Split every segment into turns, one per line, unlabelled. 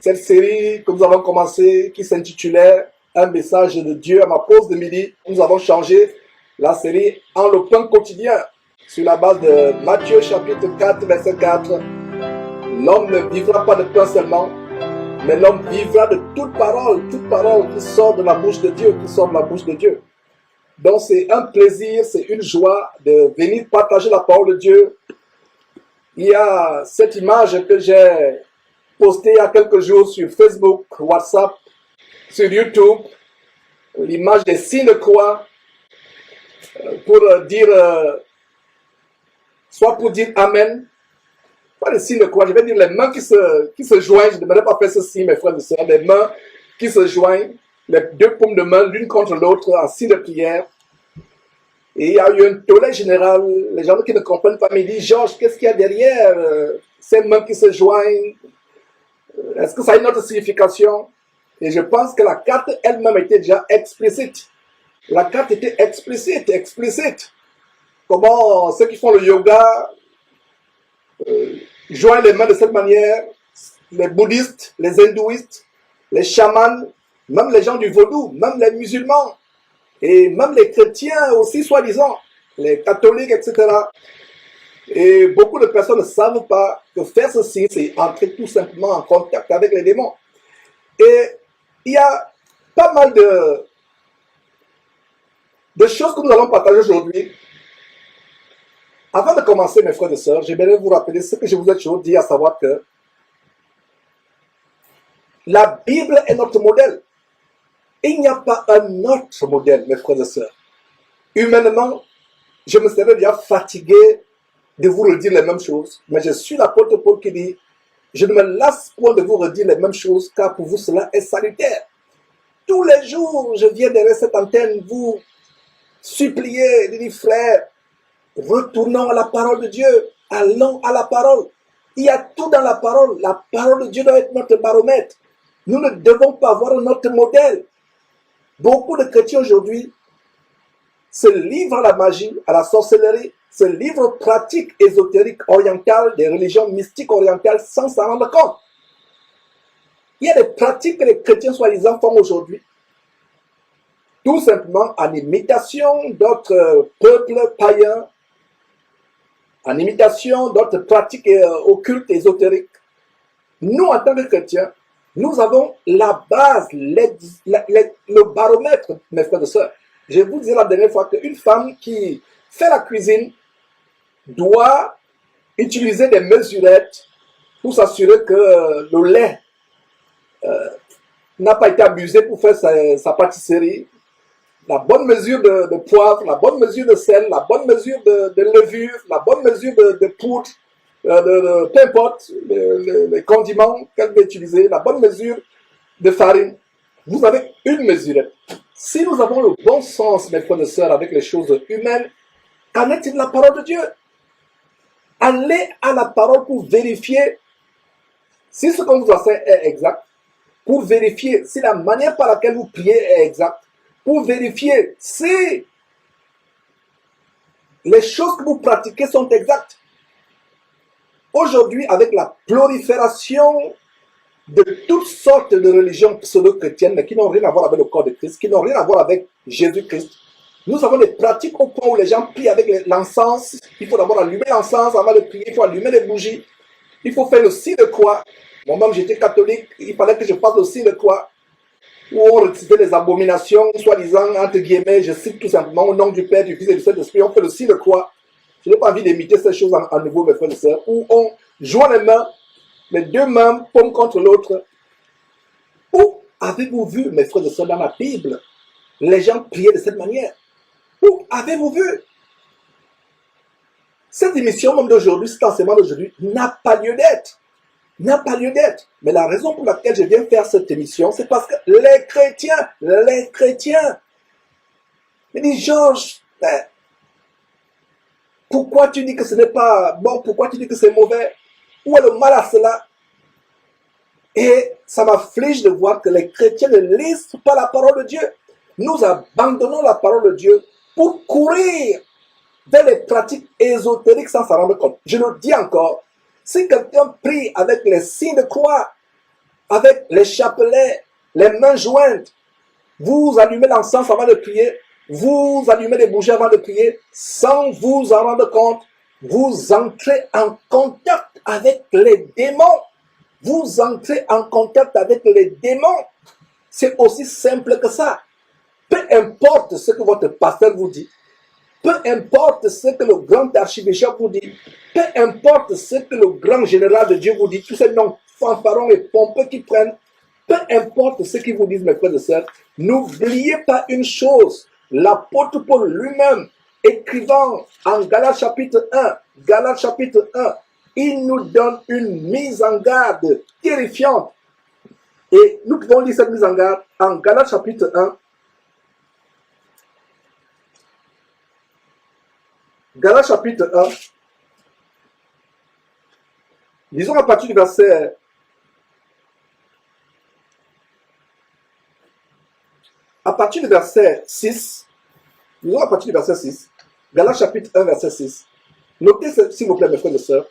cette série que nous avons commencé qui s'intitulait Un message de Dieu à ma pause de midi. Nous avons changé la série en le pain quotidien sur la base de Matthieu chapitre 4 verset 4. L'homme ne vivra pas de pain seulement, mais l'homme vivra de toute parole qui sort de la bouche de Dieu, qui sort de la bouche de Dieu. Donc c'est un plaisir, c'est une joie de venir partager la parole de Dieu. Il y a cette image que j'ai postée il y a quelques jours sur Facebook, WhatsApp, sur YouTube, l'image des signes de croix, pour dire, soit pour dire Amen, pas les signes de croix, je vais dire les mains qui se joignent, je ne devrais pas faire ceci, mes frères et sœurs, les mains qui se joignent, les deux paumes de main l'une contre l'autre en signe de prière. Et il y a eu un tollé général, les gens qui ne comprennent pas me disent, Georges, qu'est-ce qu'il y a derrière ces mains qui se joignent? Est-ce que ça a une autre signification? Et je pense que la carte elle-même était déjà explicite. La carte était explicite. Comment ceux qui font le yoga joignent les mains de cette manière, les bouddhistes, les hindouistes, les chamans, même les gens du vaudou, même les musulmans, et même les chrétiens aussi, soi-disant, les catholiques, etc. Et beaucoup de personnes ne savent pas que faire ceci, c'est entrer tout simplement en contact avec les démons. Et il y a pas mal de choses que nous allons partager aujourd'hui. Avant de commencer, mes frères et sœurs, j'aimerais vous rappeler ce que je vous ai toujours dit, à savoir que la Bible est notre modèle. Il n'y a pas un autre modèle, mes frères et sœurs. Humainement, je me serais déjà fatigué de vous redire les mêmes choses, mais je suis l'apôtre Paul qui dit, je ne me lasse point de vous redire les mêmes choses, car pour vous cela est salutaire. Tous les jours, je viens derrière cette antenne vous supplier, dire frère, retournons à la parole de Dieu, allons à la parole. Il y a tout dans la parole. La parole de Dieu doit être notre baromètre. Nous ne devons pas avoir notre modèle. Beaucoup de chrétiens aujourd'hui se livrent à la magie, à la sorcellerie, se livrent aux pratiques ésotériques orientales, des religions mystiques orientales sans s'en rendre compte. Il y a des pratiques que les chrétiens soi-disant font aujourd'hui, tout simplement en imitation d'autres peuples païens, en imitation d'autres pratiques occultes, ésotériques. Nous, en tant que chrétiens, nous avons la base, le baromètre, mes frères et sœurs. Je vous disais la dernière fois qu'une femme qui fait la cuisine doit utiliser des mesurettes pour s'assurer que le lait n'a pas été abusé pour faire sa pâtisserie. La bonne mesure de poivre, la bonne mesure de sel, la bonne mesure de levure, la bonne mesure de poudre, peu importe les condiments qu'elle veut utiliser, la bonne mesure de farine. Vous avez une mesurette. Si nous avons le bon sens, mes frères et sœurs, avec les choses humaines, qu'en est-il de la parole de Dieu? Allez à la parole pour vérifier si ce qu'on vous enseigne est exact, pour vérifier si la manière par laquelle vous priez est exacte, pour vérifier si les choses que vous pratiquez sont exactes. Aujourd'hui, avec la prolifération de toutes sortes de religions pseudo-chrétiennes, mais qui n'ont rien à voir avec le corps de Christ, qui n'ont rien à voir avec Jésus-Christ, nous avons des pratiques au point où les gens prient avec l'encens. Il faut d'abord allumer l'encens avant de prier, il faut allumer les bougies, il faut faire le signe de croix. Moi-même, j'étais catholique, il fallait que je fasse le signe de croix, où on récitait des abominations, soi-disant, entre guillemets, je cite tout simplement, au nom du Père, du Fils et du Saint-Esprit, on fait le signe de croix. Je n'ai pas envie d'imiter ces choses à nouveau, mes frères et sœurs, où on joint les mains, les deux mains, paume contre l'autre. Où avez-vous vu, mes frères et sœurs, dans la Bible, les gens prier de cette manière? Où avez-vous vu? Cette émission même d'aujourd'hui, cet enseignement d'aujourd'hui, n'a pas lieu d'être. N'a pas lieu d'être. Mais la raison pour laquelle je viens faire cette émission, c'est parce que les chrétiens, me disent, Georges, pourquoi tu dis que ce n'est pas bon? Pourquoi tu dis que c'est mauvais? Où est le mal à cela? Et ça m'afflige de voir que les chrétiens ne lisent pas la parole de Dieu. Nous abandonnons la parole de Dieu pour courir vers les pratiques ésotériques sans s'en rendre compte. Je le dis encore, si quelqu'un prie avec les signes de croix, avec les chapelets, les mains jointes. Vous allumez l'encens avant de prier. Vous allumez les bougies avant de prier. Sans vous en rendre compte, vous entrez en contact avec les démons. Vous entrez en contact avec les démons. C'est aussi simple que ça. Peu importe ce que votre pasteur vous dit, peu importe ce que le grand archibishop vous dit, peu importe ce que le grand général de Dieu vous dit, tous ces noms fanfarons et pompeux qui prennent, peu importe ce qu'ils vous disent, mes frères et sœurs, n'oubliez pas une chose, l'apôtre Paul lui-même, écrivant en Galates chapitre 1, il nous donne une mise en garde terrifiante. Et nous pouvons lire cette mise en garde en Galates chapitre 1. Galates chapitre 1. Lisons à partir du verset 6. Lisons à partir du verset 6. Galates chapitre 1, verset 6. Notez s'il vous plaît, mes frères et sœurs.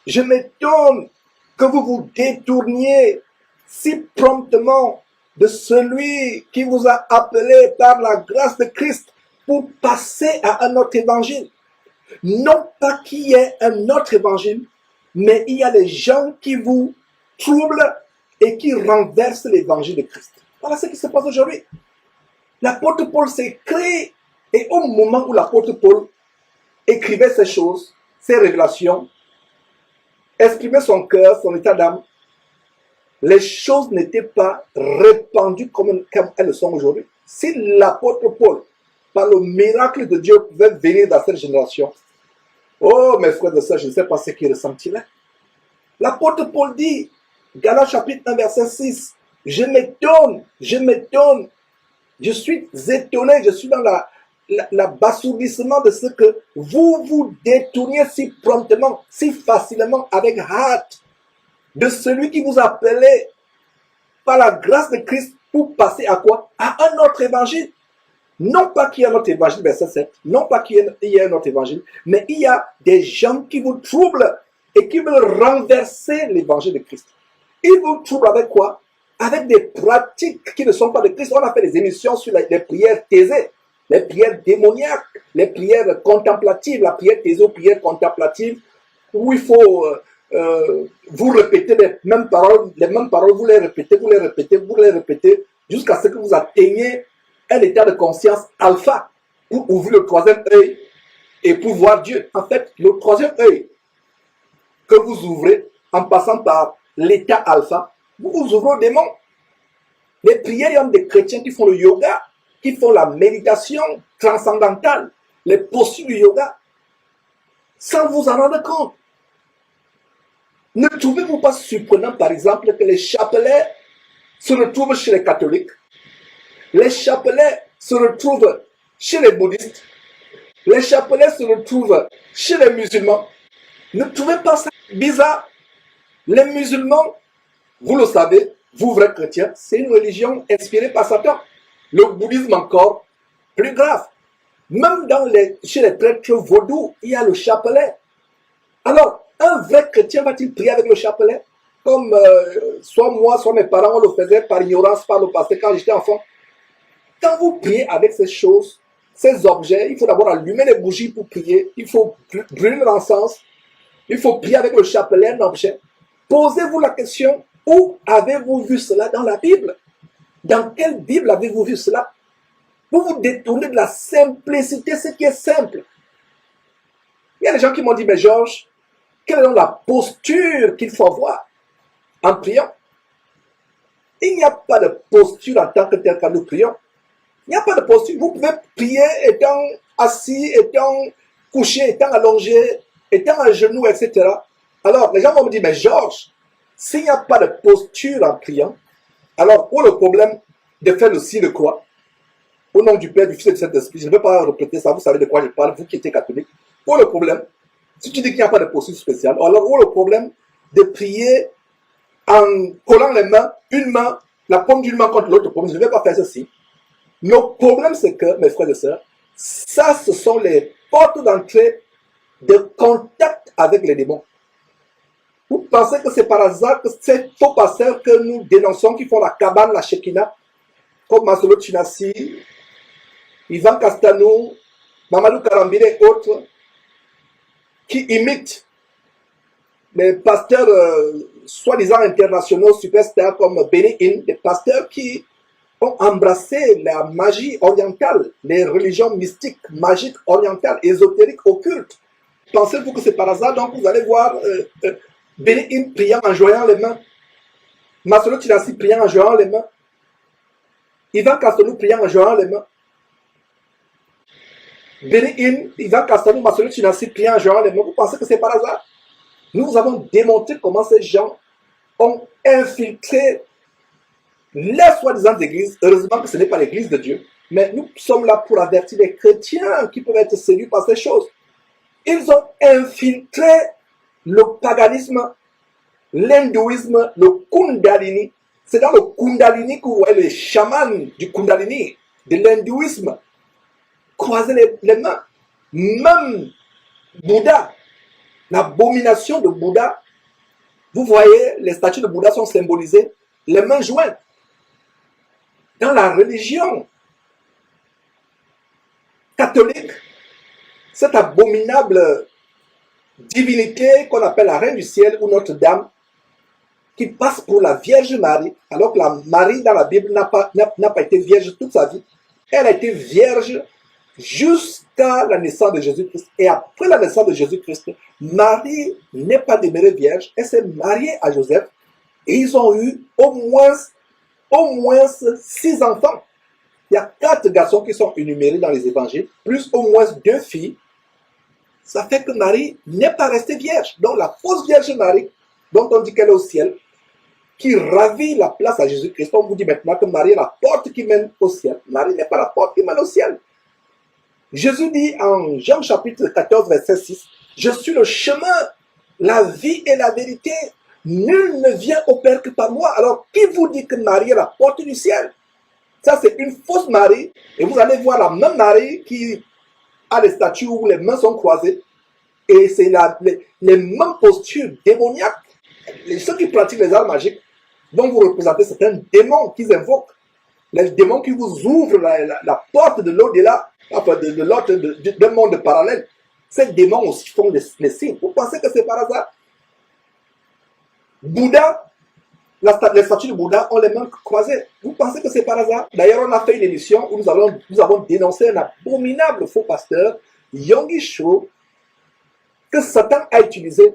Je m'étonne que vous vous détourniez si promptement de celui qui vous a appelé par la grâce de Christ pour passer à un autre évangile. Non pas qu'il y ait un autre évangile, mais il y a des gens qui vous troublent et qui renversent l'évangile de Christ. Voilà ce qui se passe aujourd'hui. L'apôtre Paul s'écrit, et au moment où l'apôtre Paul écrivait ces choses, ces révélations, exprimait son cœur, son état d'âme, les choses n'étaient pas répandues comme elles le sont aujourd'hui. Si l'apôtre Paul, par le miracle de Dieu, pouvait venir dans cette génération, oh mes frères et sœurs, je ne sais pas ce qu'il ressentirait. L'apôtre Paul dit, Galates chapitre 1, verset 6, je m'étonne, je suis étonné, je suis dans l'abasourdissement de ce que vous vous détourniez si promptement, si facilement, avec hâte, de celui qui vous appelait par la grâce de Christ pour passer à quoi? À un autre évangile. Non pas qu'il y ait un autre évangile, verset 7, non pas qu'il y ait un autre évangile, mais il y a des gens qui vous troublent et qui veulent renverser l'évangile de Christ. Ils vous troublent avec quoi? Avec des pratiques qui ne sont pas de Christ. On a fait des émissions sur les prières thésées, les prières démoniaques, les prières contemplatives, la prière thésée, prière contemplative, où il faut vous répéter les mêmes paroles, vous les répétez, jusqu'à ce que vous atteigniez un état de conscience alpha pour ouvrir le troisième œil et pour voir Dieu. En fait, le troisième œil que vous ouvrez en passant par l'état alpha, vous vous ouvrez au démon. Les prières, il y a des chrétiens qui font le yoga, qui font la méditation transcendantale, les postures du yoga, sans vous en rendre compte. Ne trouvez-vous pas surprenant, par exemple, que les chapelets se retrouvent chez les catholiques, les chapelets se retrouvent chez les bouddhistes, les chapelets se retrouvent chez les musulmans? Ne trouvez pas ça bizarre? Les musulmans, vous le savez, vous vrais chrétiens, c'est une religion inspirée par Satan. Le bouddhisme encore plus grave. Même chez les prêtres vaudous, il y a le chapelet. Alors, un vrai chrétien va-t-il prier avec le chapelet? Comme soit moi, soit mes parents, on le faisait par ignorance, par le passé, quand j'étais enfant. Quand vous priez avec ces choses, ces objets, il faut d'abord allumer les bougies pour prier. Il faut brûler l'encens. Il faut prier avec le chapelet, un objet. Posez-vous la question, où avez-vous vu cela dans la Bible? Dans quelle Bible avez-vous vu cela? Vous vous détournez de la simplicité, ce qui est simple. Il y a des gens qui m'ont dit, mais Georges, quelle est donc la posture qu'il faut avoir en priant? Il n'y a pas de posture en tant que tel quand nous prions. Il n'y a pas de posture. Vous pouvez prier étant assis, étant couché, étant allongé, étant à genoux, etc. Alors, les gens vont me dire, mais Georges, s'il n'y a pas de posture en priant, alors où est le problème de faire le signe de croix? Au nom du Père, du Fils et du Saint-Esprit, je ne vais pas répéter ça, vous savez de quoi je parle, vous qui êtes catholique. Où est le problème? Si tu dis qu'il n'y a pas de posture spéciale, alors où est le problème de prier en collant les mains, une main, la paume d'une main contre l'autre? Je ne vais pas faire ceci. Le problème, c'est que, mes frères et sœurs, ça, ce sont les portes d'entrée de contact avec les démons. Vous pensez que c'est par hasard que ces faux pasteurs que nous dénonçons, qui font la cabane, la Shekinah, comme Masolo Chinassi, Ivan Castanou, Mamadou Karambile et autres, qui imitent les pasteurs soi-disant internationaux, superstars comme Benny Hinn, des pasteurs qui ont embrassé la magie orientale, les religions mystiques, magiques orientales, ésotériques, occultes. Pensez-vous que c'est par hasard? Donc vous allez voir Benny Hinn priant en joignant les mains, Masolo Chinassi priant en joignant les mains, Ivan Castanou priant en joignant les mains, Benny Hinn, Ivan Castanou, Masolo Chinassi priant en joignant les mains. Vous pensez que c'est par hasard? Nous avons démontré comment ces gens ont infiltré les soi-disant églises. Heureusement que ce n'est pas l'église de Dieu. Mais nous sommes là pour avertir les chrétiens qui peuvent être séduits par ces choses. Ils ont infiltré le paganisme, l'hindouisme, le kundalini. C'est dans le kundalini que vous voyez les chamans du kundalini, de l'hindouisme, croiser les mains. Même Bouddha, l'abomination de Bouddha, vous voyez, les statues de Bouddha sont symbolisées, les mains jointes. Dans la religion catholique, cette abominable divinité qu'on appelle la Reine du Ciel ou Notre-Dame, qui passe pour la Vierge Marie, alors que la Marie dans la Bible n'a pas été vierge toute sa vie. Elle a été vierge jusqu'à la naissance de Jésus-Christ. Et après la naissance de Jésus-Christ, Marie n'est pas demeurée vierge. Elle s'est mariée à Joseph. Et ils ont eu au moins 6 enfants. Il y a 4 garçons qui sont énumérés dans les évangiles, plus au moins 2 filles. Ça fait que Marie n'est pas restée vierge. Donc la fausse Vierge Marie, dont on dit qu'elle est au ciel, qui ravit la place à Jésus-Christ. On vous dit maintenant que Marie est la porte qui mène au ciel. Marie n'est pas la porte qui mène au ciel. Jésus dit en Jean chapitre 14, verset 6, « Je suis le chemin, la vie et la vérité. Nul ne vient au Père que par moi. » Alors, qui vous dit que Marie est la porte du ciel? Ça, c'est une fausse Marie. Et vous allez voir la même Marie qui a les statues où les mains sont croisées. Et c'est les mêmes postures démoniaques. Ceux qui pratiquent les arts magiques vont vous représenter certains démons qu'ils invoquent. Les démons qui vous ouvrent la porte de l'au-delà, enfin de l'autre, d'un monde parallèle. Ces démons aussi font les signes. Vous pensez que c'est par hasard? Bouddha, les statues de Bouddha ont les mains croisées. Vous pensez que c'est par hasard? D'ailleurs, on a fait une émission où nous avons dénoncé un abominable faux pasteur, Yonggi Cho, que Satan a utilisé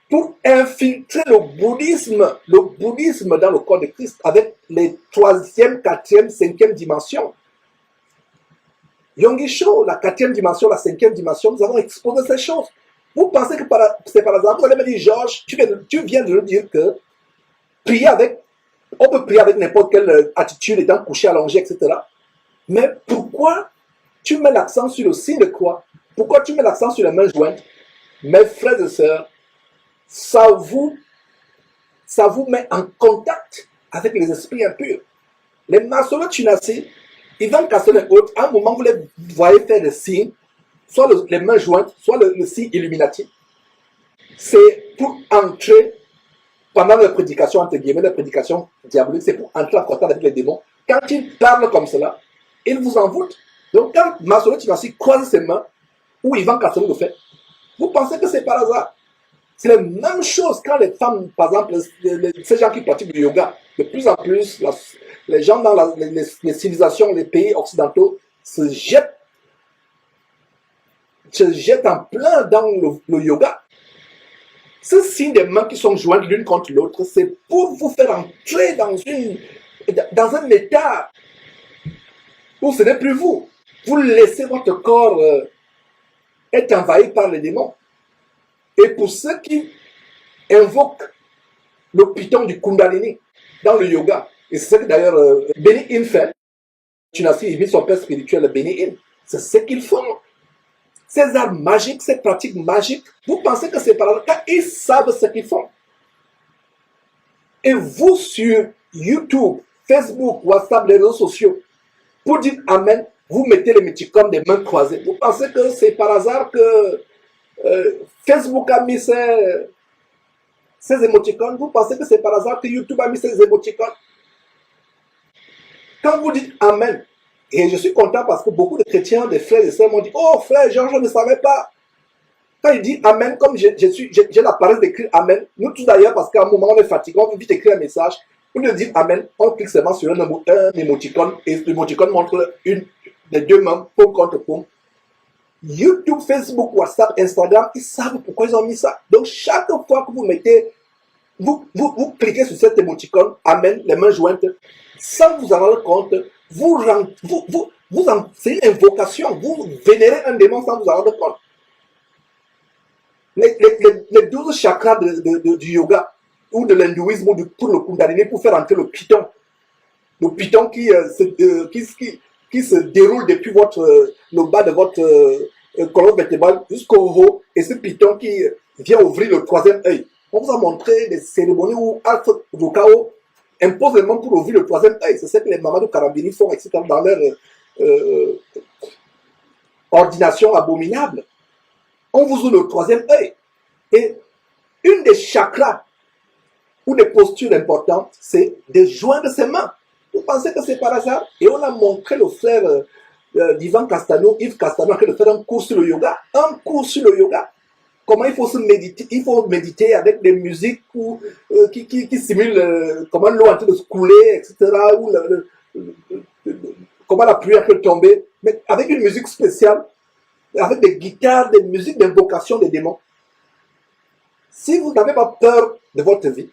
pour infiltrer le bouddhisme dans le corps de Christ avec les 3e, 4e, 5e dimensions. Yonggi Cho, la 4e dimension, la 5e dimension, nous avons exposé ces choses. Vous pensez que c'est par hasard? Vous allez me dire, Georges, tu viens de nous dire que on peut prier avec n'importe quelle attitude, étant couché, allongé, etc. Mais pourquoi tu mets l'accent sur le signe de croix? Pourquoi tu mets l'accent sur les mains jointes? Mes frères et sœurs, ça vous met en contact avec les esprits impurs. Les Masolo Chinassi, Ivan Castanou et autres, à un moment, vous les voyez faire des signes, soit les mains jointes, soit le signe Illuminati. C'est pour entrer pendant la prédication, entre guillemets, la prédication diabolique, c'est pour entrer en contact avec les démons. Quand ils parlent comme cela, ils vous envoûtent. Donc, quand Masolo Chinassi croise ses mains, ou Ivan Castanou le fait, vous pensez que c'est par hasard? C'est la même chose quand les femmes, par exemple, ces gens qui pratiquent du yoga, de plus en plus, les gens dans les civilisations, les pays occidentaux se jettent en plein dans le yoga. Ce signe des mains qui sont jointes l'une contre l'autre, c'est pour vous faire entrer dans un état où ce n'est plus vous. Vous laissez votre corps être envahi par les démons. Et pour ceux qui invoquent le python du Kundalini dans le yoga, et c'est ce que d'ailleurs Benny Hinn fait, Chinassi imite son père spirituel Benny Hinn, c'est ce qu'ils font. Ces arts magiques, ces pratiques magiques, vous pensez que c'est par là, quand ils savent ce qu'ils font. Et vous sur YouTube, Facebook, WhatsApp, les réseaux sociaux, pour dire Amen, vous mettez les méticums des mains croisées. Vous pensez que c'est par hasard que Facebook a mis ces émoticônes, vous pensez que c'est par hasard que YouTube a mis ces émoticônes? Quand vous dites Amen, et je suis content parce que beaucoup de chrétiens, des frères et sœurs m'ont dit, oh frère Jean, je ne savais pas. Quand il dit Amen, comme j'ai la paresse d'écrire Amen, nous tous d'ailleurs, parce qu'à un moment on est fatigué, on veut vite écrire un message, au lieu de dire Amen, on clique seulement sur un émoticône, et l'émoticône montre les deux mains, paume contre paume. YouTube, Facebook, WhatsApp, Instagram, ils savent pourquoi ils ont mis ça. Donc chaque fois que vous mettez, vous cliquez sur cet émoticône, Amen, les mains jointes, sans vous en rendre compte, c'est une invocation, vous vénérez un démon sans vous en rendre compte. Les 12 chakras du yoga ou de l'hindouisme ou pour le kundalini pour faire entrer le piton qui se déroule depuis le bas de votre colonne vertébrale jusqu'au haut, et ce piton qui vient ouvrir le troisième œil. On vous a montré des cérémonies où Alpha Vokao impose les mains pour ouvrir le troisième œil. C'est ce que les Mamadou Karambini font, etc. dans leur ordination abominable. On vous ouvre le troisième œil. Et une des chakras ou des postures importantes, c'est de joindre ses mains. Vous pensez que c'est par hasard? Et on a montré le frère d'Ivan Castano, Yves Castano, de faire un cours sur le yoga. Un cours sur le yoga. Comment il faut se méditer? Il faut méditer avec des musiques qui simulent comment l'eau est en train de se couler, etc. Ou comment la pluie peut tomber. Mais avec une musique spéciale, avec des guitares, des musiques d'invocation des démons. Si vous n'avez pas peur de votre vie,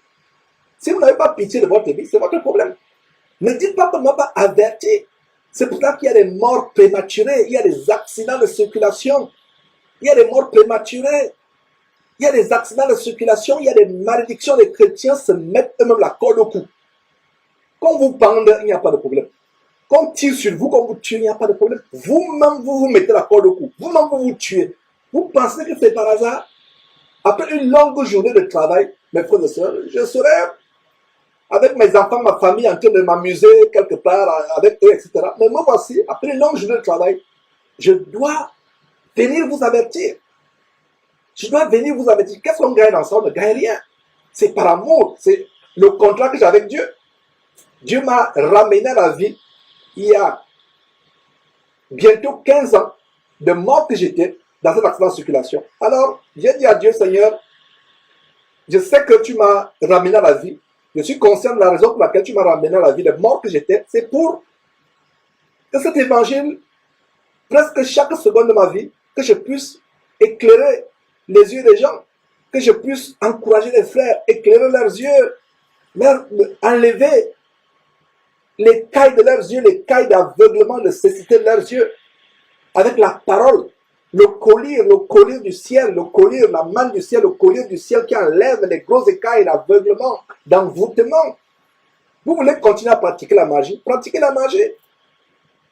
si vous n'avez pas pitié de votre vie, c'est votre problème. Ne dites pas qu'on ne m'a pas averti. C'est pour ça qu'il y a des morts prématurées, il y a des accidents de circulation, il y a des morts prématurées, il y a des accidents de circulation, il y a des malédictions. Les chrétiens se mettent eux-mêmes la corde au cou. Quand vous pendez, il n'y a pas de problème. Quand on tire sur vous, quand vous tuez, il n'y a pas de problème. Vous-même, vous vous mettez la corde au cou. Vous-même, vous vous tuez. Vous pensez que c'est par hasard? Après une longue journée de travail, mes frères et sœurs, je serai avec mes enfants, ma famille, en train de m'amuser quelque part avec eux, etc. Mais moi, voici, après une longue journée de travail, je dois venir vous avertir. Je dois venir vous avertir. Qu'est-ce qu'on gagne ensemble? On ne gagne rien. C'est par amour. C'est le contrat que j'ai avec Dieu. Dieu m'a ramené à la vie il y a bientôt 15 ans de mort que j'étais dans cet accident de circulation. Alors, j'ai dit à Dieu, Seigneur, je sais que tu m'as ramené à la vie. Je suis conscient de la raison pour laquelle tu m'as ramené à la vie, de mort que j'étais. C'est pour que cet évangile, presque chaque seconde de ma vie, que je puisse éclairer les yeux des gens, que je puisse encourager les frères, éclairer leurs yeux, enlever les cailles de leurs yeux, les cailles d'aveuglement, de cécité de leurs yeux, avec la parole, le collier du ciel, le collier, la manne du ciel, le collier du ciel qui enlève les gros écailles, l'aveuglement, d'envoûtement. Vous voulez continuer à pratiquer la magie? Pratiquez la magie.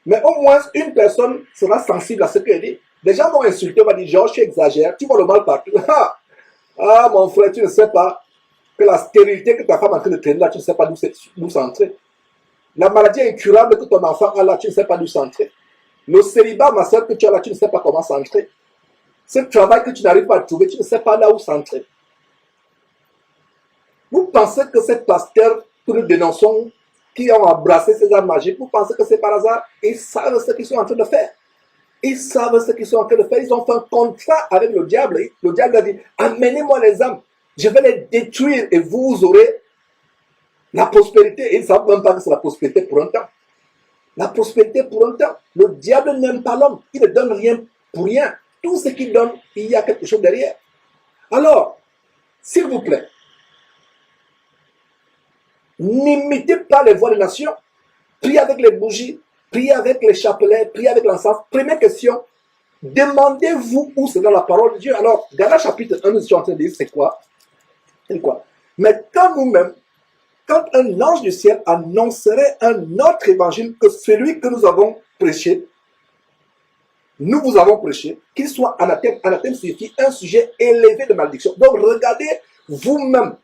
Mais au moins, une personne sera sensible à ce qu'elle dit. Les gens vont insulter, vont dire, Georges, tu exagères, tu vois le mal partout. Ah, mon frère, tu ne sais pas que la stérilité que ta femme est en train de traîner là, tu ne sais pas d'où c'est entré. La maladie incurable que ton enfant a là, tu ne sais pas d'où c'est entré. Le célibat, ma soeur, que tu as là, tu ne sais pas comment c'est entré. Ce travail que tu n'arrives pas à trouver, tu ne sais pas là où c'est entré. Vous pensez que ces pasteurs que nous dénonçons, qui ont embrassé ces arts magiques, vous pensez que c'est par hasard? Ils savent ce qu'ils sont en train de faire. Ils savent ce qu'ils sont en train de faire. Ils ont fait un contrat avec le diable. Le diable a dit, amenez-moi les âmes. Je vais les détruire et vous aurez la prospérité. Et ils ne savent même pas que c'est la prospérité pour un temps. La prospérité pour un temps. Le diable n'aime pas l'homme. Il ne donne rien pour rien. Tout ce qu'il donne, il y a quelque chose derrière. Alors, s'il vous plaît, n'imitez pas les voix des nations. Priez avec les bougies, priez avec les chapelets, priez avec l'encens. Première question, demandez-vous où c'est dans la parole de Dieu. Alors, Galates chapitre 1, nous sommes en train de dire, c'est quoi? C'est quoi? Mais quand nous-mêmes, quand un ange du ciel annoncerait un autre évangile que celui que nous avons prêché, nous vous avons prêché, qu'il soit anathème. Anathème signifie un sujet élevé de malédiction. Donc regardez vous-même,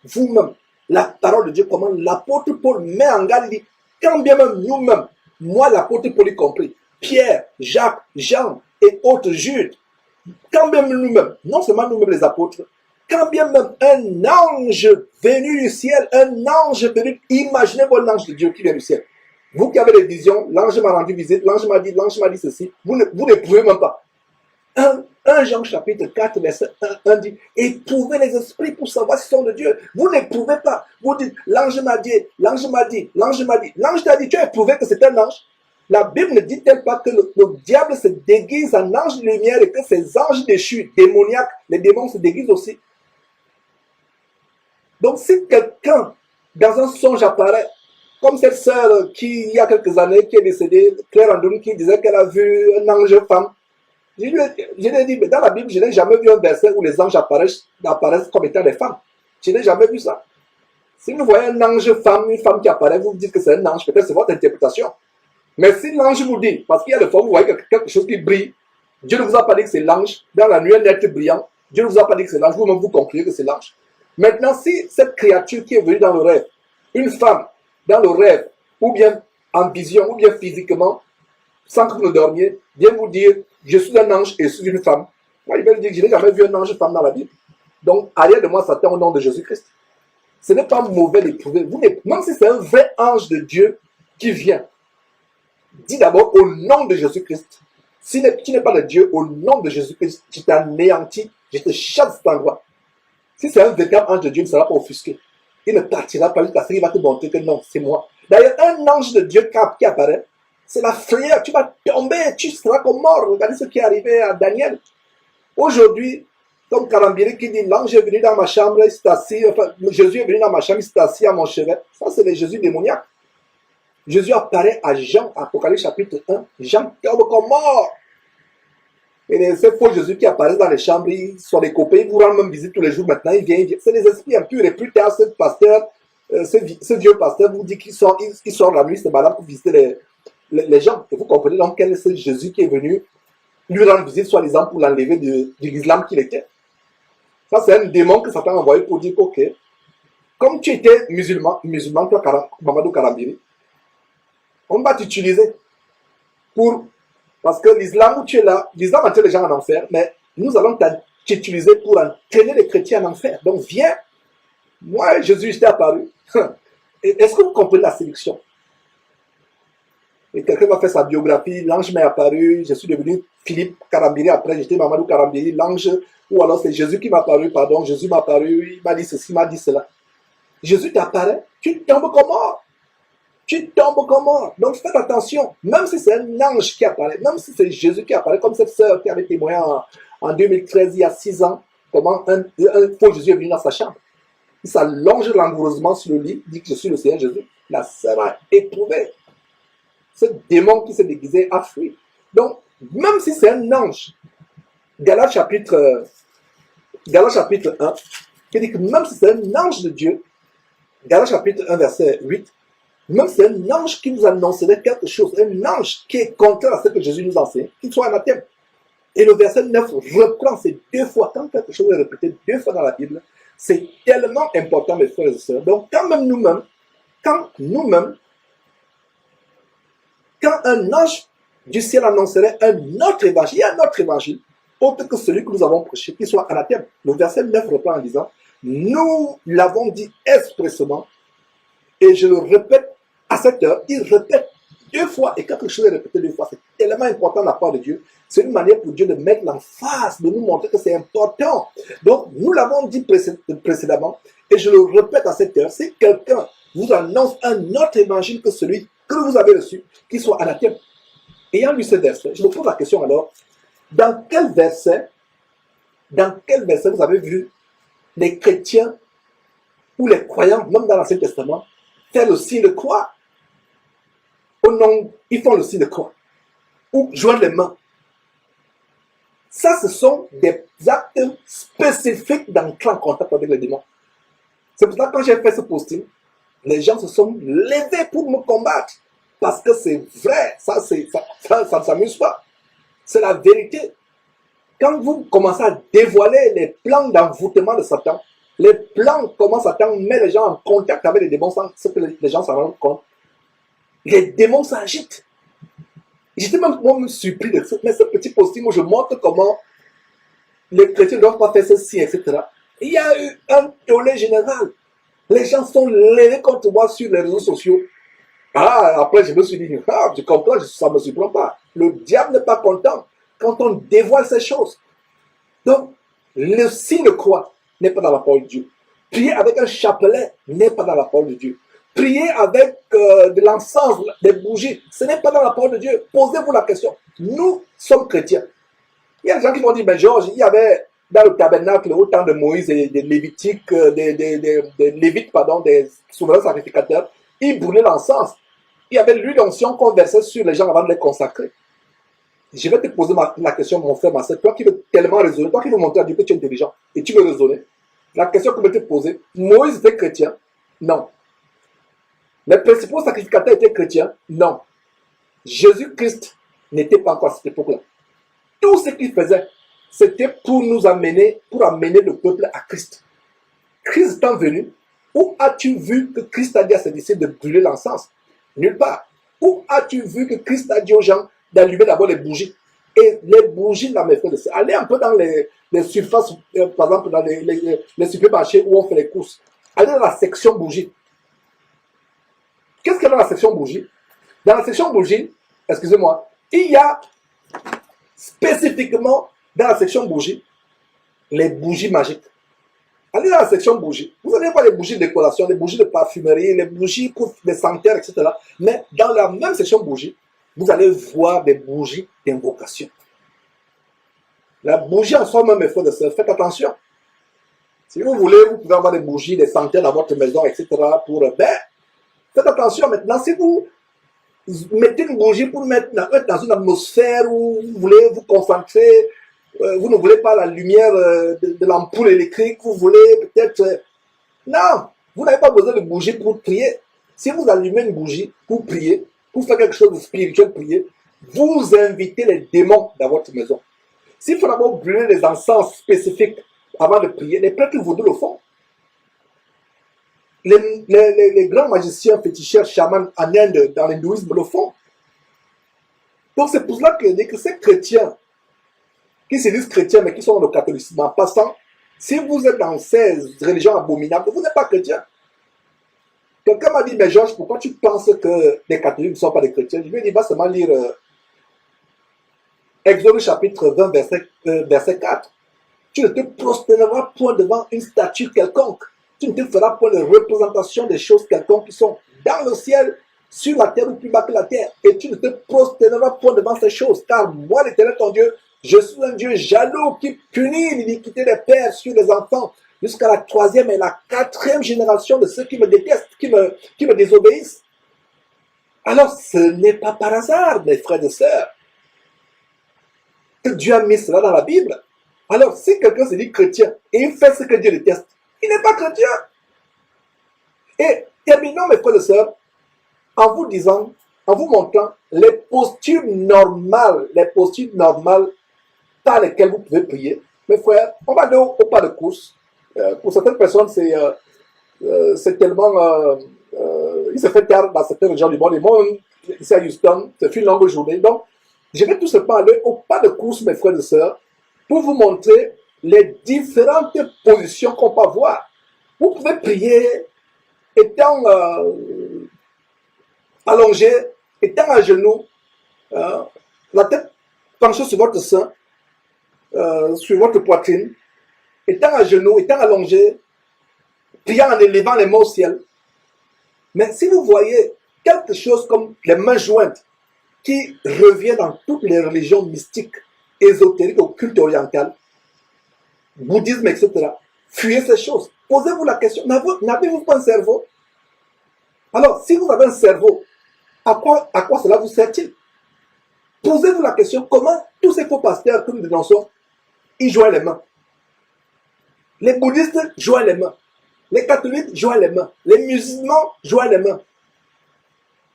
la parole de Dieu, comment l'apôtre Paul met en garde, il dit, quand bien même nous-mêmes, moi l'apôtre Paul y compris, Pierre, Jacques, Jean et autres Judes, quand bien même nous-mêmes, non seulement nous-mêmes les apôtres, quand bien même un ange venu du ciel, un ange venu, imaginez un ange de Dieu qui vient du ciel. Vous qui avez des visions, l'ange m'a rendu visite, l'ange m'a dit ceci, vous ne pouvez même pas. 1 Jean chapitre 4, verset 1 dit, éprouvez les esprits pour savoir s'ils sont de Dieu. Vous n'éprouvez pas. Vous dites, l'ange m'a dit, l'ange m'a dit, l'ange m'a dit. L'ange t'a dit, tu as éprouvé que c'est un ange. La Bible ne dit-elle pas que le diable se déguise en ange de lumière et que ces anges déchus, démoniaques, les démons se déguisent aussi. Donc si quelqu'un, dans un songe apparaît, comme cette sœur qui, il y a quelques années, qui est décédée, Claire Andouni, qui disait qu'elle a vu un ange femme, je lui ai dit, mais dans la Bible, je n'ai jamais vu un verset où les anges apparaissent comme étant des femmes. Je n'ai jamais vu ça. Si vous voyez un ange femme, une femme qui apparaît, vous dites que c'est un ange, peut-être c'est votre interprétation. Mais si l'ange vous dit, parce qu'il y a des fois, vous voyez quelque chose qui brille, Dieu ne vous a pas dit que c'est l'ange, dans la nuit, net brillant, Dieu ne vous a pas dit que c'est l'ange, vous-même vous concluez que c'est l'ange. Maintenant, si cette créature qui est venue dans le rêve, une femme, dans le rêve, ou bien en vision, ou bien physiquement, sans que vous ne dormiez, vient vous dire, je suis un ange et je suis une femme. Moi, il va dire que je n'ai jamais vu un ange femme dans la Bible. Donc, arrière de moi, Satan au nom de Jésus-Christ. Ce n'est pas mauvais d'éprouver. Même si c'est un vrai ange de Dieu qui vient, dis d'abord au nom de Jésus-Christ. Si tu n'es pas de Dieu, au nom de Jésus-Christ, tu t'anéantis, je te chasse cet endroit. Si c'est un véritable ange de Dieu, il ne sera pas offusqué. Il ne partira pas jusqu'à ce qu'il va te montrer que non, c'est moi. D'ailleurs, un ange de Dieu qui apparaît, c'est la frayeur, tu vas tomber, tu seras comme mort. Regardez ce qui est arrivé à Daniel. Aujourd'hui, comme Karambiri qui dit, l'ange est venu dans ma chambre, il s'est assis, enfin, Jésus est venu dans ma chambre, il s'est assis à mon chevet. Ça, c'est le Jésus démoniaque. Jésus apparaît à Jean, Apocalypse chapitre 1. Jean tombe comme mort. Et ces faux Jésus qui apparaissent dans les chambres, ils sont des copains, ils vous rendent même visite tous les jours maintenant, ils viennent. C'est les esprits impurs. Et plus tard, ce pasteur, ce vieux pasteur vous dit qu'il sort la nuit, c'est malade pour visiter les gens. Et vous comprenez donc quel est ce Jésus qui est venu lui rendre visite, soi-disant, pour l'enlever de l'islam qu'il était. Ça, c'est un démon que Satan a envoyé pour dire, ok, comme tu étais musulman, toi, Mamadou Karambiri, on va t'utiliser parce que l'islam où tu es là, l'islam entraîne les gens en enfer, mais nous allons t'utiliser pour entraîner les chrétiens en enfer. Donc viens, moi Jésus j'étais apparu. Est-ce que vous comprenez la séduction? Et quelqu'un va faire sa biographie, l'ange m'est apparu, je suis devenu Philippe Karambiri, après j'étais Mamadou Karambiri, l'ange, ou alors c'est Jésus qui m'a apparu, pardon, Jésus m'a apparu, il m'a dit ceci, il m'a dit cela. Jésus t'apparaît, tu tombes comme mort. Tu tombes comme mort. Donc faites attention, même si c'est un ange qui apparaît, même si c'est Jésus qui apparaît, comme cette sœur qui avait témoigné en 2013, il y a 6 ans, comment un faux Jésus est venu dans sa chambre. Il s'allonge langoureusement sur le lit, dit que je suis le Seigneur Jésus. La sœur a éprouvé. Ce démon qui s'est déguisé a fui. Donc, même si c'est un ange, Galates chapitre 1, qui dit que même si c'est un ange de Dieu, Galates chapitre 1, verset 8, même si c'est un ange qui nous annoncerait quelque chose, un ange qui est contraire à ce que Jésus nous enseigne, qu'il soit anathème. Et le verset 9 reprend ces 2 fois. Quand quelque chose est répété 2 fois dans la Bible, c'est tellement important, mes frères et sœurs. Donc, quand un ange du ciel annoncerait un autre évangile, il y a un autre évangile, autre que celui que nous avons prêché, qui soit anathème. Le verset 9 reprend en disant, nous l'avons dit expressément, et je le répète à cette heure, il répète 2 fois, et quelque chose est répété 2 fois. C'est tellement important de la part de Dieu. C'est une manière pour Dieu de mettre l'emphase, de nous montrer que c'est important. Donc, nous l'avons dit précédemment, et je le répète à cette heure, si quelqu'un vous annonce un autre évangile que celui que vous avez reçu, qu'il soit anathème. Ayant lu ce verset, je me pose la question alors, dans quel verset vous avez vu les chrétiens ou les croyants, même dans l'Ancien Testament, faire le signe de croix? Au nom, ils font le signe de croix. Ou joindre les mains. Ça, ce sont des actes spécifiques d'entrer en contact avec les démons. C'est pour ça que quand j'ai fait ce posting, les gens se sont levés pour me combattre. Parce que c'est vrai, ça ne s'amuse pas. C'est la vérité. Quand vous commencez à dévoiler les plans d'envoûtement de Satan, les plans, comment Satan met les gens en contact avec les démons sans que les gens s'en rendent compte, les démons s'agitent. J'étais même moi-même surpris de ça. Mais ce petit posting où je montre comment les chrétiens ne doivent pas faire ceci, etc. Il y a eu un tollé général. Les gens sont levés contre moi sur les réseaux sociaux. Ah, après, je me suis dit, ah, je comprends, ça ne me surprend pas. Le diable n'est pas content quand on dévoile ces choses. Donc, le signe de croix n'est pas dans la parole de Dieu. Prier avec un chapelet n'est pas dans la parole de Dieu. Prier avec de l'encens, des bougies, ce n'est pas dans la parole de Dieu. Posez-vous la question. Nous sommes chrétiens. Il y a des gens qui vont dire, mais Georges, il y avait dans le tabernacle au temps de Moïse et des Lévitiques, des Lévites, pardon, des souverains sacrificateurs, ils brûlaient l'encens. Il y avait l'huile d'onction qu'on versait sur les gens avant de les consacrer. Je vais te poser la question, mon frère, ma soeur, toi qui veux tellement raisonner, toi qui veux montrer à Dieu que tu es intelligent et tu veux raisonner. La question que je vais te poser, Moïse était chrétien? Non. Les principaux sacrificateurs étaient chrétiens? Non. Jésus-Christ n'était pas encore à cette époque-là. Tout ce qu'il faisait, c'était pour nous amener, pour amener le peuple à Christ. Christ étant venu, où as-tu vu que Christ a dit à ses disciples de brûler l'encens? Nulle part. Où as-tu vu que Christ a dit aux gens d'allumer d'abord les bougies? Et les bougies, là, mes frères, allez un peu dans les surfaces, par exemple, dans les supermarchés où on fait les courses. Allez dans la section bougies. Qu'est-ce qu'il y a dans la section bougies? Dans la section bougies, excusez-moi, il y a spécifiquement dans la section bougies, les bougies magiques. Allez dans la section bougies. Vous allez voir les bougies de décoration, les bougies de parfumerie, les bougies pour les senteurs, etc. Mais dans la même section bougies, vous allez voir des bougies d'invocation. La bougie en soi-même, mes frères et sœurs, faites attention. Si vous voulez, vous pouvez avoir des bougies, des senteurs dans votre maison, etc. Faites attention maintenant. Si vous mettez une bougie pour mettre dans une atmosphère où vous voulez vous concentrer, vous ne voulez pas la lumière de l'ampoule électrique, vous voulez peut-être... Non, vous n'avez pas besoin de bougie pour prier. Si vous allumez une bougie pour prier, pour faire quelque chose de spirituel, prier, vous invitez les démons dans votre maison. S'il faut d'abord brûler les encens spécifiques avant de prier, les prêtres vaudous le font. Les grands magiciens féticheurs chamans en Inde, dans l'hindouisme, le font. Donc c'est pour cela que je dis que ces chrétiens, qui se disent chrétiens mais qui sont dans le catholicisme, en passant, si vous êtes dans ces religions abominables, vous n'êtes pas chrétien. Quelqu'un m'a dit, mais Georges, pourquoi tu penses que les catholiques ne sont pas des chrétiens? Je lui ai dit, va seulement lire Exode chapitre 20, verset 4. Tu ne te prosterneras point devant une statue quelconque. Tu ne te feras point de représentation des choses quelconques qui sont dans le ciel, sur la terre ou plus bas que la terre. Et tu ne te prosterneras point devant ces choses. Car moi, l'Éternel ton Dieu, je suis un Dieu jaloux qui punit l'iniquité des pères sur les enfants jusqu'à la 3e et la 4e génération de ceux qui me détestent, qui me désobéissent. Alors, ce n'est pas par hasard, mes frères et sœurs, que Dieu a mis cela dans la Bible. Alors, si quelqu'un se dit chrétien et il fait ce que Dieu déteste, il n'est pas chrétien. Et terminons, mes frères et sœurs, en vous disant, en vous montrant les postures normales par lesquelles vous pouvez prier. Mes frères, on va aller au pas de course. Pour certaines personnes, c'est tellement... il se fait tard dans certaines régions du monde. Et moi, ici à Houston, c'est une longue journée. Donc, je vais tout simplement aller au pas de course, mes frères et sœurs, pour vous montrer les différentes positions qu'on peut avoir. Vous pouvez prier étant allongé, étant à genoux, la tête penchée sur votre sein, sur votre poitrine, étant à genoux, étant allongé, priant en élevant les mains au ciel. Mais si vous voyez quelque chose comme les mains jointes qui revient dans toutes les religions mystiques, ésotériques, occultes orientales, bouddhisme, etc., fuyez ces choses. Posez-vous la question, n'avez-vous pas un cerveau? Alors, si vous avez un cerveau, à quoi cela vous sert-il? Posez-vous la question, comment tous ces faux pasteurs que nous dénonçons, ils joignent les mains? Les bouddhistes joignent les mains. Les catholiques joignent les mains. Les musulmans joignent les mains.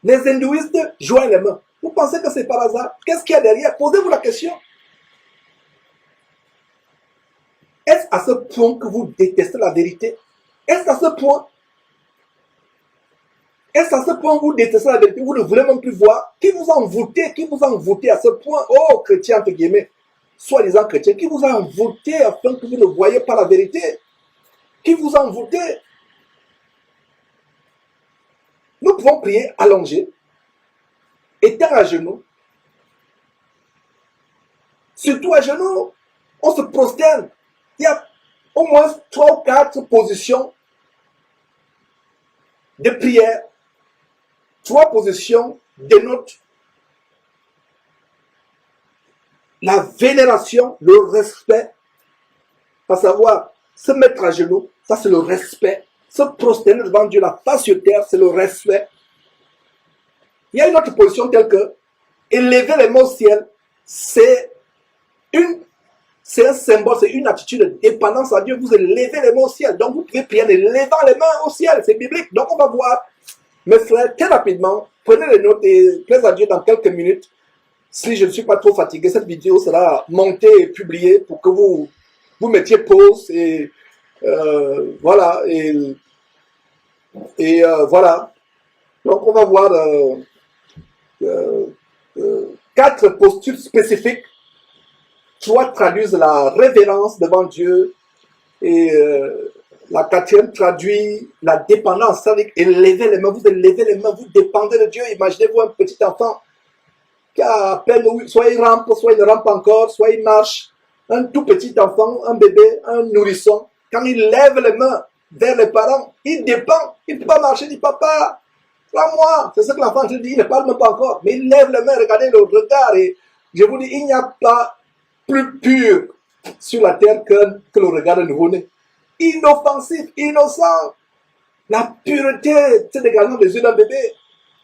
Les hindouistes joignent les mains. Vous pensez que c'est par hasard? Qu'est-ce qu'il y a derrière? Posez-vous la question. Est-ce à ce point que vous détestez la vérité? Est-ce à ce point? Est-ce à ce point que vous détestez la vérité? Vous ne voulez même plus voir? Qui vous a envoûté? Qui vous a envoûté à ce point? Oh, chrétien, entre guillemets, soi-disant chrétien, qui vous a envoûté afin que vous ne voyez pas la vérité? qui vous envoûtez. Nous pouvons prier allongés, étant à genoux. Surtout à genoux, on se prosterne. Il y a au moins 3 ou 4 positions de prière. 3 positions dénotent la vénération, le respect, à savoir se mettre à genoux, ça c'est le respect. Se prosterner devant Dieu, la face sur terre, c'est le respect. Il y a une autre position telle que élever les mains au ciel, c'est un symbole, c'est une attitude de dépendance à Dieu. Vous élevez les mains au ciel, donc vous pouvez prier en élevant les mains au ciel, c'est biblique. Donc on va voir, mes frères, très rapidement, prenez les notes et plaise à Dieu dans quelques minutes. Si je ne suis pas trop fatigué, cette vidéo sera montée et publiée pour que vous mettiez pause et voilà. Et voilà. Donc on va voir 4 postures spécifiques. 3 traduisent la révérence devant Dieu et la 4e traduit la dépendance. C'est-à-dire élever les mains, vous élevez les mains, vous dépendez de Dieu. Imaginez-vous un petit enfant qui a à peine, soit il rampe, soit il ne rampe encore, soit il marche. Un tout petit enfant, un bébé, un nourrisson, quand il lève les mains vers les parents, il dépend, il ne peut pas marcher, il dit papa, prends-moi. C'est ce que l'enfant dit, il ne parle même pas encore, mais il lève les mains, regardez le regard et je vous dis, il n'y a pas plus pur sur la terre que le regard de nouveau-né. Inoffensif, innocent. La pureté, c'est également des yeux d'un bébé.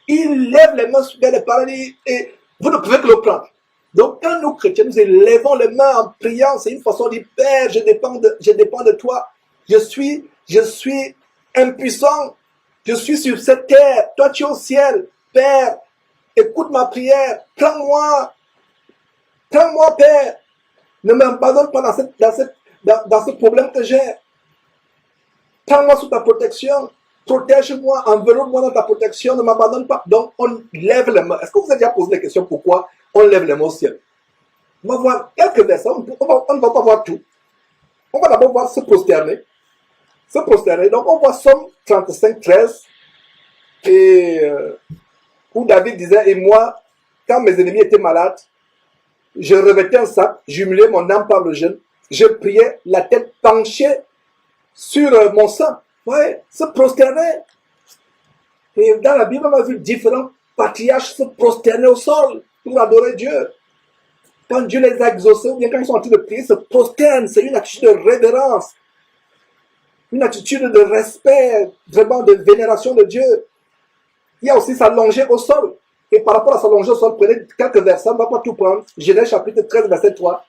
Il lève les mains vers les parents et vous ne pouvez que le prendre. Donc, quand nous, chrétiens, nous élevons les mains en priant, c'est une façon de dire, Père, je dépends de toi. Je suis impuissant. Je suis sur cette terre. Toi, tu es au ciel. Père, écoute ma prière. Prends-moi. Prends-moi, Père. Ne m'abandonne pas dans ce problème que j'ai. Prends-moi sous ta protection. Protège-moi, enveloppe-moi dans ta protection, ne m'abandonne pas. Donc, on lève les mains. Est-ce que vous avez déjà posé la question pourquoi on lève les mains au ciel? On va voir quelques versets, on ne va pas voir tout. On va d'abord voir se prosterner. Se prosterner. Donc, on voit Somme 35, 13. Et où David disait, et moi, quand mes ennemis étaient malades, je revêtais un sac, j'humiliais mon âme par le jeûne, je priais la tête penchée sur mon sang. Ouais, se prosterner. Et dans la Bible, on a vu différents patriarches se prosterner au sol pour adorer Dieu. Quand Dieu les a exaucés, ou bien quand ils sont en train de prier, se prosternent. C'est une attitude de révérence, une attitude de respect, vraiment de vénération de Dieu. Il y a aussi s'allonger au sol. Et par rapport à s'allonger au sol, prenez quelques versets, on ne va pas tout prendre. Genèse chapitre 13, verset 3.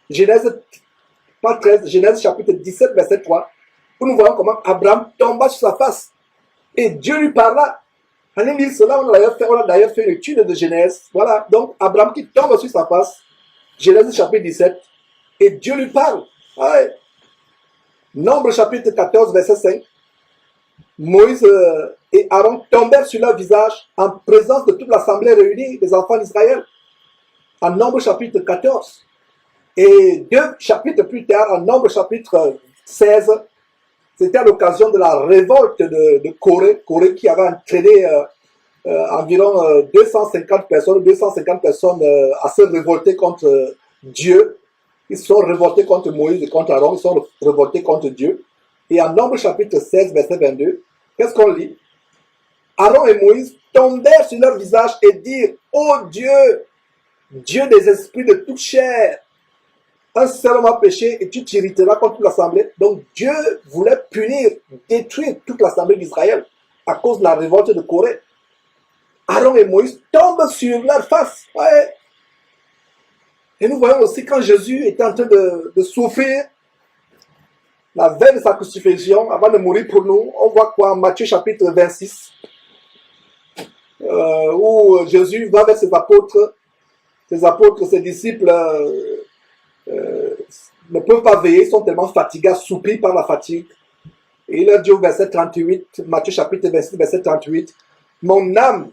Genèse chapitre 17, verset 3. Où nous voyons comment Abraham tomba sur sa face. Et Dieu lui parla. En lire cela, on a d'ailleurs fait une étude de Genèse. Voilà, donc Abraham qui tombe sur sa face. Genèse chapitre 17. Et Dieu lui parle. Ouais. Nombre chapitre 14, verset 5. Moïse et Aaron tombèrent sur leur visage en présence de toute l'assemblée réunie des enfants d'Israël. En Nombre chapitre 14. Et 2 chapitres plus tard, en Nombre chapitre 16, c'était à l'occasion de la révolte de Corée qui avait entraîné environ 250 personnes à se révolter contre Dieu. Ils se sont révoltés contre Moïse et contre Aaron, ils se sont révoltés contre Dieu. Et en Nombre chapitre 16, verset 22, qu'est-ce qu'on lit? Aaron et Moïse tombèrent sur leur visage et dirent, ô Dieu, Dieu des esprits de toute chair, un seul homme a péché et tu t'irriteras contre toute l'assemblée. Donc Dieu voulait punir, détruire toute l'assemblée d'Israël à cause de la révolte de Corée. Aaron et Moïse tombent sur leur face. Ouais. Et nous voyons aussi quand Jésus était en train de souffrir, la veille de sa crucifixion, avant de mourir pour nous, on voit quoi en Matthieu chapitre 26, où Jésus va vers ses apôtres, ses disciples ne peuvent pas veiller, ils sont tellement fatigués, assoupis par la fatigue. Et il leur dit au verset 38, Matthieu chapitre 26, verset 38, mon âme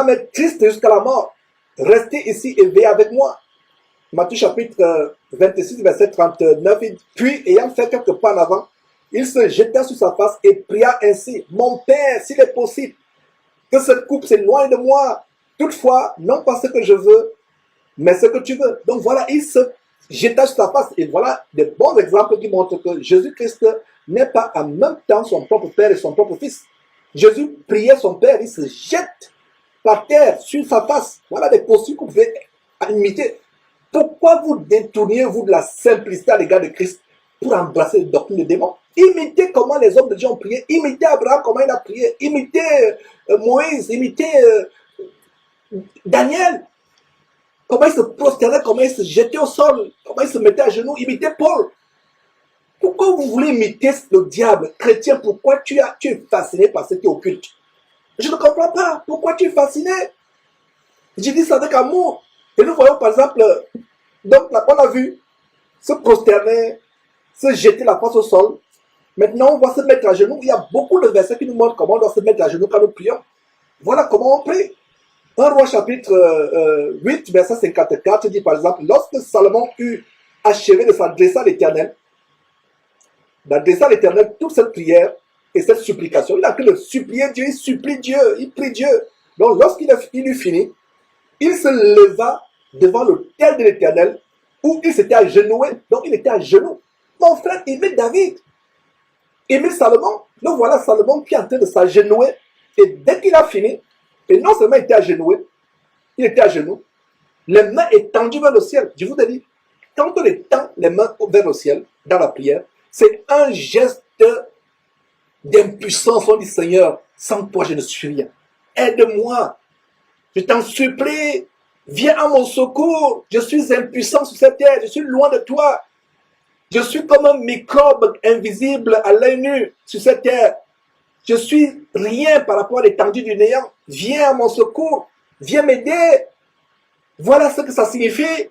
est triste jusqu'à la mort. Restez ici et veillez avec moi. Matthieu chapitre 26, verset 39, puis ayant fait quelques pas en avant, il se jeta sur sa face et pria ainsi, mon Père, s'il est possible, que cette coupe s'éloigne de moi. Toutefois, non pas ce que je veux, mais ce que tu veux. Donc voilà, il se jeta sur sa face. Et voilà des bons exemples qui montrent que Jésus-Christ n'est pas en même temps son propre Père et son propre Fils. Jésus priait son Père, il se jette par terre sur sa face. Voilà des postures que vous pouvez imiter. Pourquoi vous détournez-vous de la simplicité à l'égard de Christ pour embrasser les doctrines des démons? Imitez comment les hommes de Dieu ont prié. Imitez Abraham, comment il a prié. Imitez Moïse. Imitez Daniel. Comment il se prosternait, comment il se jetait au sol, comment il se mettait à genoux. Imitez Paul. Pourquoi vous voulez imiter le diable? Chrétien, pourquoi tu es fasciné par ce qui est occulte? Je ne comprends pas. Pourquoi tu es fasciné? Je dis ça avec amour. Et nous voyons par exemple, donc on a vu se prosterner, se jeter la face au sol. Maintenant, on va se mettre à genoux. Il y a beaucoup de versets qui nous montrent comment on doit se mettre à genoux quand nous prions. Voilà comment on prie. 1 Roi chapitre 8, verset 54 dit par exemple, lorsque Salomon eut achevé de s'adresser à l'Éternel, toute cette prière et cette supplication, il a pu le supplier Dieu, il supplie Dieu, il prie Dieu. Donc lorsqu'il eut fini, il se leva devant l'autel de l'Éternel où il s'était agenoué. Donc il était à genoux. Mon frère, imite David, imite Salomon. Donc voilà Salomon qui est en train de s'agenouer. Et dès qu'il a fini, et non seulement il était agenoué, il était à genoux, les mains étendues vers le ciel. Je vous ai dit, quand on étend les mains vers le ciel dans la prière, c'est un geste d'impuissance. On dit, Seigneur, sans toi je ne suis rien. Aide-moi. Je t'en supplie. Viens à mon secours. Je suis impuissant sur cette terre. Je suis loin de toi. Je suis comme un microbe invisible à l'œil nu sur cette terre. Je suis rien par rapport à l'étendue du néant. Viens à mon secours. Viens m'aider. Voilà ce que ça signifie.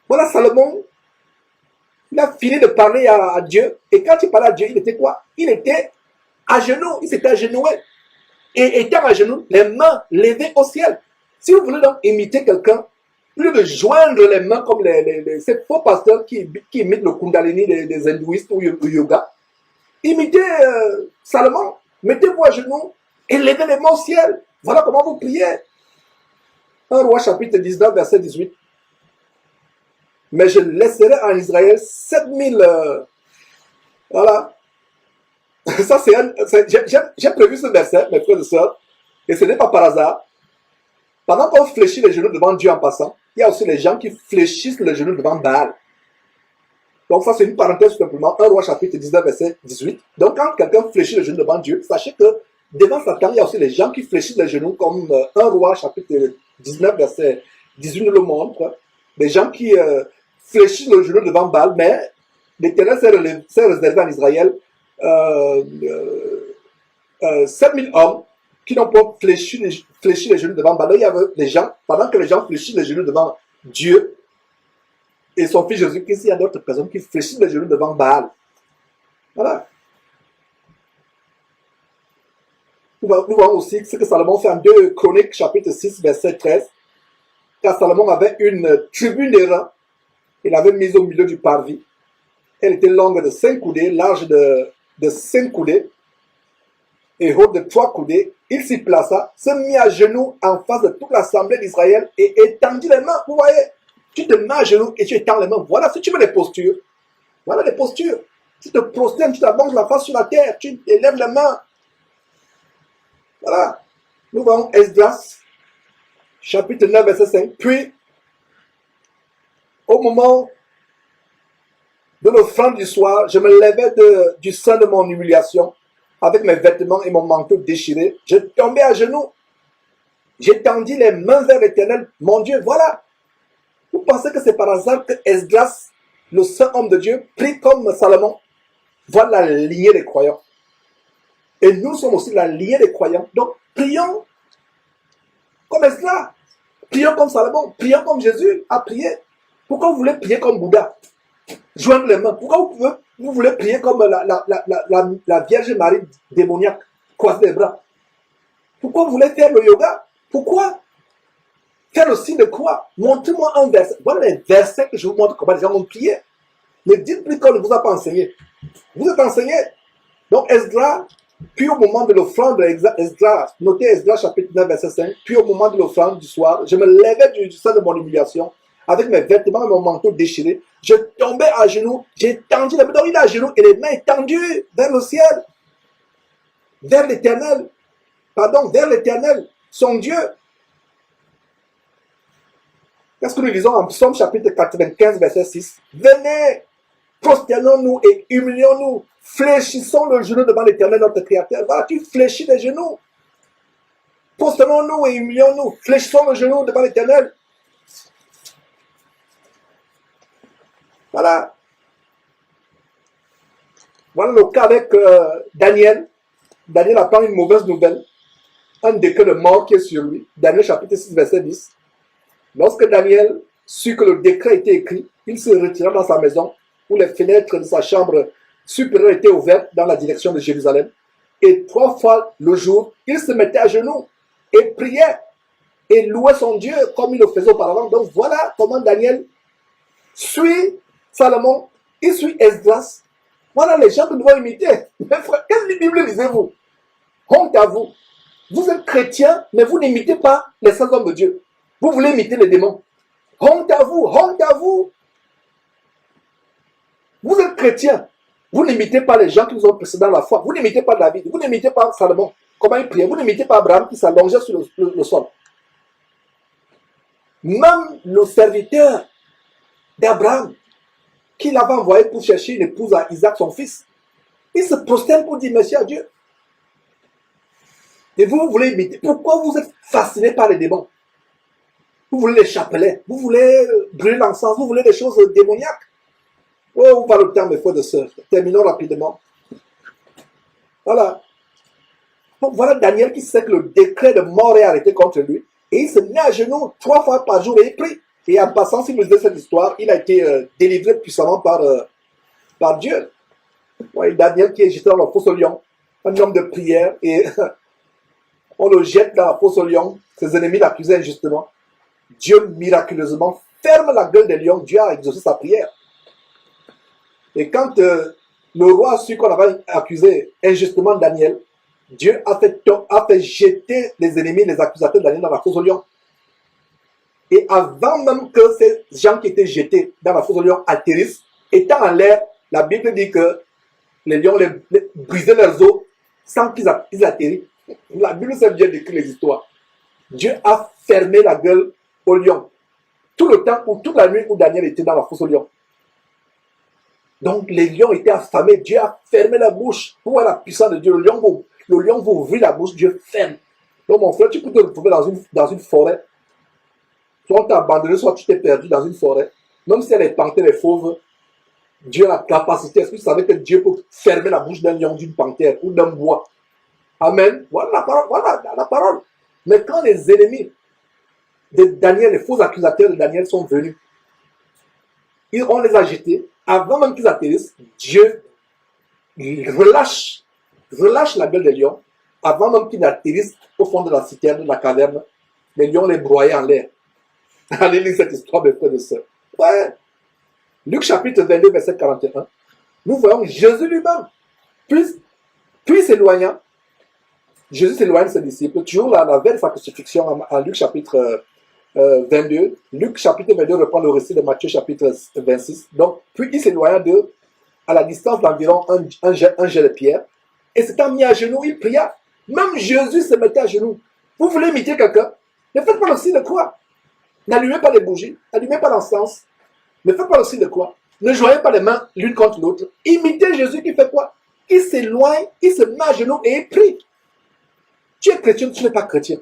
Voilà Salomon. Il a fini de parler à Dieu. Et quand il parlait à Dieu, il était quoi? Il était à genoux. Il s'était agenoué. Et étant à genoux, les mains levées au ciel. Si vous voulez donc imiter quelqu'un, plus de joindre les mains comme ces faux pasteurs qui imitent le Kundalini des hindouistes ou yoga, imitez Salomon. Mettez-vous à genoux et levez les mains au ciel. Voilà comment vous priez. 1 Roi chapitre 19, verset 18. Mais je laisserai en Israël 7000... voilà. Ça, j'ai prévu ce verset, mes frères et sœurs, et ce n'est pas par hasard. Pendant qu'on fléchit les genoux devant Dieu en passant, il y a aussi les gens qui fléchissent les genoux devant Baal. Donc ça, c'est une parenthèse simplement. 1 Roi chapitre 19, verset 18. Donc quand quelqu'un fléchit les genoux devant Dieu, sachez que devant Satan, il y a aussi les gens qui fléchissent les genoux, comme 1 Roi chapitre 19, verset 18 nous le montre. Des gens qui fléchissent le genou devant Baal, mais l'Éternel s'est réservé en Israël 7000 hommes qui n'ont pas fléchi les genoux devant Baal. Il y avait des gens, pendant que les gens fléchissent les genoux devant Dieu et son fils Jésus-Christ, il y a d'autres personnes qui fléchissent les genoux devant Baal. Voilà. Nous voyons aussi ce que Salomon fait en 2 Chroniques, chapitre 6, verset 13. Car Salomon avait une tribune des reins, il avait mise au milieu du parvis. Elle était longue de 5 coudées, large de 5 coudées et haute de 3 coudées. Il s'y plaça, se mit à genoux en face de toute l'assemblée d'Israël et étendit les mains. Vous voyez, tu te mets à genoux et tu étends les mains. Voilà, si tu veux les postures. Voilà les postures. Tu te prosternes, tu t'allonges la face sur la terre, tu élèves les mains. Voilà. Nous voyons Esdras, chapitre 9, verset 5. Puis, au moment de l'offrande du soir, je me levais du sein de mon humiliation, avec mes vêtements et mon manteau déchiré. Je tombais à genoux. J'étendis les mains vers l'Éternel, mon Dieu. Voilà. Vous pensez que c'est par hasard que Esdras, le saint homme de Dieu, prie comme Salomon? Voilà la lignée des croyants. Et nous sommes aussi la lignée des croyants. Donc, prions comme Esdras. Prions comme Salomon. Prions comme Jésus a prié. Pourquoi vous voulez prier comme Bouddha? Joindre les mains. Pourquoi vous voulez prier comme la Vierge Marie démoniaque, croiser les bras? Pourquoi vous voulez faire le yoga? Pourquoi? Faire le signe de croix. Montrez-moi un verset. Voilà les versets que je vous montre comment les gens ont prié. Ne dites plus qu'on ne vous a pas enseigné. Vous êtes enseigné. Donc Esdras, puis au moment de l'offrande, Esdras, notez Esdras chapitre 9, verset 5, puis au moment de l'offrande du soir, je me levais du sein de mon humiliation, avec mes vêtements et mon manteau déchiré. Je tombais à genoux, j'ai tendu les mains. Donc il est à genoux et les mains tendues vers le ciel, vers l'éternel. Pardon, vers l'éternel, son Dieu. Qu'est-ce que nous lisons en Psaume chapitre 95, verset 6? Venez, prosternons-nous et humilions-nous, fléchissons le genou devant l'éternel notre Créateur. Voilà, tu fléchis les genoux. Prosternons-nous et humilions-nous, fléchissons le genou devant l'éternel. Voilà. Voilà le cas avec Daniel. Daniel apprend une mauvaise nouvelle. Un décret de mort qui est sur lui. Daniel chapitre 6, verset 10. Lorsque Daniel sut que le décret était écrit, il se retira dans sa maison, où les fenêtres de sa chambre supérieure étaient ouvertes dans la direction de Jérusalem. Et 3 fois le jour, il se mettait à genoux et priait et louait son Dieu comme il le faisait auparavant. Donc voilà comment Daniel suit Salomon, il suit Esdras. Voilà les gens que nous devons imiter. Mais frère, quelle Bible lisez-vous? Honte à vous. Vous êtes chrétien, mais vous n'imitez pas les saints hommes de Dieu. Vous voulez imiter les démons. Honte à vous, honte à vous. Vous êtes chrétien. Vous n'imitez pas les gens qui vous ont précédé dans la foi. Vous n'imitez pas David. Vous n'imitez pas Salomon. Comment il priait. Vous n'imitez pas Abraham qui s'allongeait sur le sol. Même le serviteur d'Abraham, qu'il avait envoyé pour chercher une épouse à Isaac, son fils, il se prosterne pour dire merci à Dieu. Et vous voulez imiter. Pourquoi vous êtes fasciné par les démons? Vous voulez les chapelets, vous voulez brûler l'encens, vous voulez des choses démoniaques. Oh, pas le temps, mes frères et sœurs. Terminons rapidement. Voilà. Donc voilà Daniel qui sait que le décret de mort est arrêté contre lui. Et il se met à genoux 3 fois par jour et il prie. Et en passant, si vous lisez cette histoire, il a été délivré puissamment par Dieu. Ouais, Daniel qui est jeté dans la fosse au lion, un homme de prière, et on le jette dans la fosse au lion. Ses ennemis l'accusaient injustement. Dieu miraculeusement ferme la gueule des lions. Dieu a exaucé sa prière. Et quand le roi a su qu'on avait accusé injustement Daniel, Dieu a fait jeter les ennemis, les accusateurs de Daniel dans la fosse au lion. Et avant même que ces gens qui étaient jetés dans la fosse au lion atterrissent, étant en l'air, la Bible dit que les lions brisaient leurs os sans qu'ils atterrissent. La Bible sait bien décrire les histoires. Dieu a fermé la gueule au lion. Tout le temps, ou toute la nuit où Daniel était dans la fosse au lion. Donc les lions étaient affamés. Dieu a fermé la bouche. Pour voir la puissance de Dieu. Le lion vous ouvre la bouche, Dieu ferme. Donc mon frère, tu peux te retrouver dans une forêt. Soit on t'a abandonné, soit tu t'es perdu dans une forêt. Même si elle est panthère et fauve, Dieu a la capacité. Est-ce que tu savais que Dieu peut fermer la bouche d'un lion, d'une panthère ou d'un bois? Amen. Voilà la parole. Voilà la parole. Mais quand les ennemis de Daniel, les faux accusateurs de Daniel sont venus, on les a jetés. Avant même qu'ils atterrissent, Dieu relâche la gueule des lions. Avant même qu'ils n'atterrissent au fond de la citerne, de la caverne, les lions les broyaient en l'air. Allez lire cette histoire, mes frères et sœurs. Ouais. Luc chapitre 22, verset 41. Nous voyons Jésus lui-même. Puis s'éloignant, Jésus s'éloigne de ses disciples. Toujours la veille de sa crucifixion, en Luc chapitre 22. Luc chapitre 22 reprend le récit de Matthieu chapitre 26. Donc, puis il s'éloigna d'eux à la distance d'environ un jet de pierre. Et s'étant mis à genoux, il pria. Même Jésus se mettait à genoux. Vous voulez imiter quelqu'un? Ne faites pas le signe de croix. N'allumez pas les bougies. N'allumez pas l'encens. Ne faites pas le signe de croix. Ne joignez pas les mains l'une contre l'autre. Imitez Jésus qui fait quoi? Il s'éloigne, il se met à genoux et il prie. Tu es chrétien, tu n'es pas chrétien.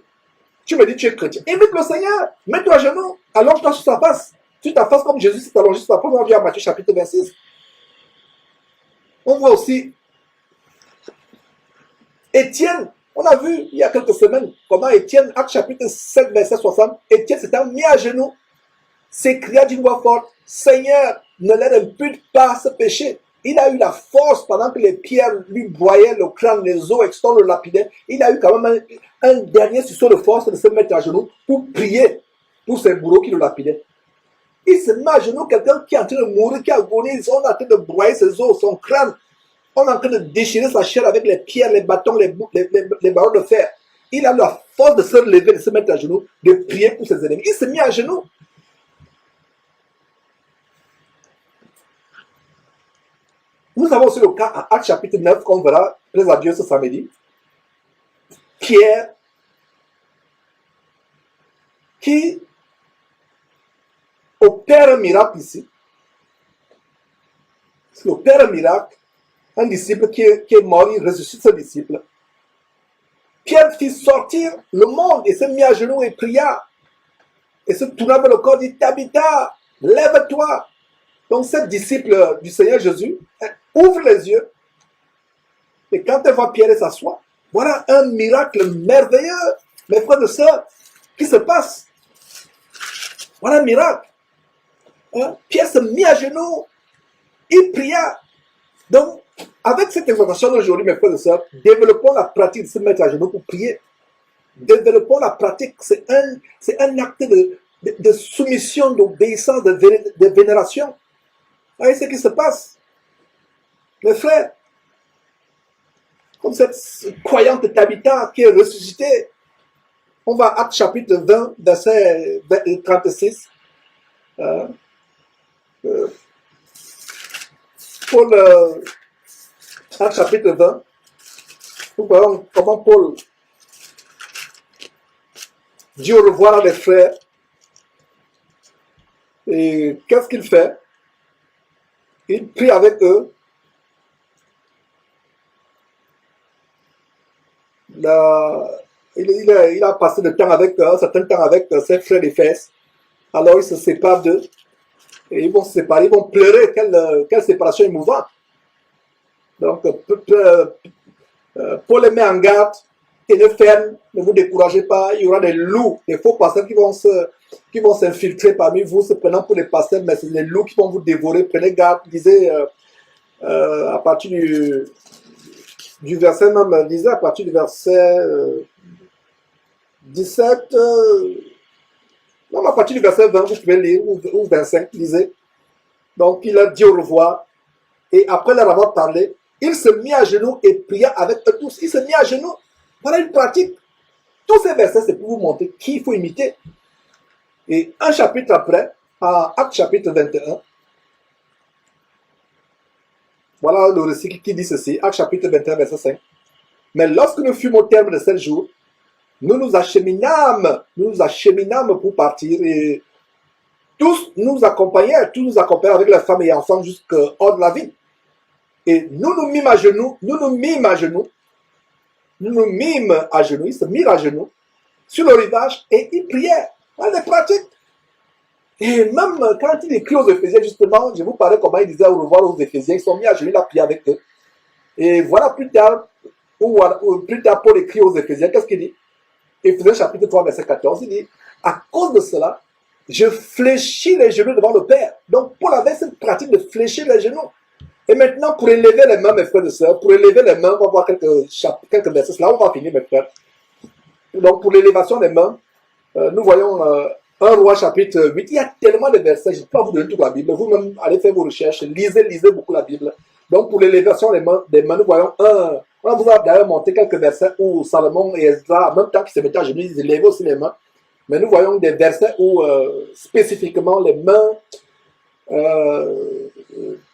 Tu me dis tu es chrétien. Imite le Seigneur. Mets-toi à genoux. Allonge-toi sur sa face. Tu t'affaces comme Jésus s'est allongé sur sa face. On vient à Matthieu chapitre 26. On voit aussi Étienne. On a vu il y a quelques semaines comment Étienne, Acte chapitre 7, verset 60, Étienne s'était mis à genoux, s'écria d'une voix forte, Seigneur, ne leur impute pas ce péché. Il a eu la force pendant que les pierres lui broyaient le crâne, les os, et qu'on le lapidait. Il a eu quand même un dernier sursaut de force de se mettre à genoux pour prier. pour ses bourreaux qui le lapidaient. Il se met à genoux, quelqu'un qui est en train de mourir, qui agonise, on est en train de broyer ses os, son crâne. On est en train de déchirer sa chair avec les pierres, les bâtons, les barreaux de fer. Il a la force de se lever, de se mettre à genoux, de prier pour ses ennemis. Il se met à genoux. Nous avons aussi le cas à Actes chapitre 9, qu'on verra, plaise à Dieu ce samedi. Pierre, qui opère un miracle ici. Il opère un miracle. Un disciple qui est mort, il ressuscite ce disciple. Pierre fit sortir le monde et se mit à genoux et pria. Et se tourna vers le corps, dit, Tabitha, lève-toi. Donc cette disciple du Seigneur Jésus ouvre les yeux. Et quand elle voit Pierre s'asseoir, voilà un miracle merveilleux, mes frères et sœurs, qui se passe. Voilà un miracle. Pierre se mit à genoux, il pria. Donc, avec cette exhortation d'aujourd'hui, mes frères et sœurs, développons la pratique de se mettre à genoux pour prier. Développons la pratique, c'est un acte de soumission, d'obéissance, de vénération. Vous voyez ce qui se passe? Mes frères, comme cette croyante Tabitha qui est ressuscitée, on va à Actes chapitre 20, verset 36. Paul, Actes chapitre 20, nous voyons comment Paul dit au revoir à les frères. Et qu'est-ce qu'il fait? Il prie avec eux. Il a passé du temps avec un certain temps avec ses frères d'Éphèse. Alors il se sépare d'eux. Et ils vont se séparer, ils vont pleurer. Quelle séparation émouvante. Donc, Paul les met en garde. Tenez ferme, ne vous découragez pas. Il y aura des loups, des faux pasteurs qui vont s'infiltrer parmi vous, se prenant pour les pasteurs, mais c'est des loups qui vont vous dévorer. Prenez garde. Disait à partir du verset même, disait à partir du verset 17, même à partir du verset 20, vous pouvez lire, ou 25, lisez. Donc, il a dit au revoir, et après leur avoir parlé, il se mit à genoux et pria avec eux tous. Il se mit à genoux. Voilà une pratique. Tous ces versets, c'est pour vous montrer qui il faut imiter. Et un chapitre après, à Actes chapitre 21, voilà le récit qui dit ceci, Actes chapitre 21, verset 5. Mais lorsque nous fûmes au terme de 7 jours, nous nous acheminâmes pour partir et tous nous accompagnaient avec les femmes et enfants jusqu'hors de la ville. Et nous nous mîmes à genoux, ils se mirent à genoux sur le rivage et ils priaient. Voilà des pratiques. Et même quand il écrit aux Éphésiens, justement, je vous parlais comment il disait au revoir aux Éphésiens, ils sont mis à genoux, il a prié avec eux. Et voilà plus tard, Paul écrit aux Éphésiens, qu'est-ce qu'il dit? Éphésiens chapitre 3, verset 14, il dit, à cause de cela, je fléchis les genoux devant le Père. Donc Paul avait cette pratique de fléchir les genoux. Et maintenant, pour élever les mains, mes frères et sœurs, on va voir quelques versets. Là, on va finir, mes frères. Donc, pour l'élévation des mains, nous voyons 1 Roi chapitre 8. Il y a tellement de versets, je ne peux pas vous donner toute la Bible. Vous-même, allez faire vos recherches, lisez beaucoup la Bible. Donc, pour l'élévation des mains, nous voyons on vous a d'ailleurs montré quelques versets où Salomon et Esdras, en même temps qu'ils se mettaient à genoux, ils élevaient aussi les mains. Mais nous voyons des versets où, spécifiquement, les mains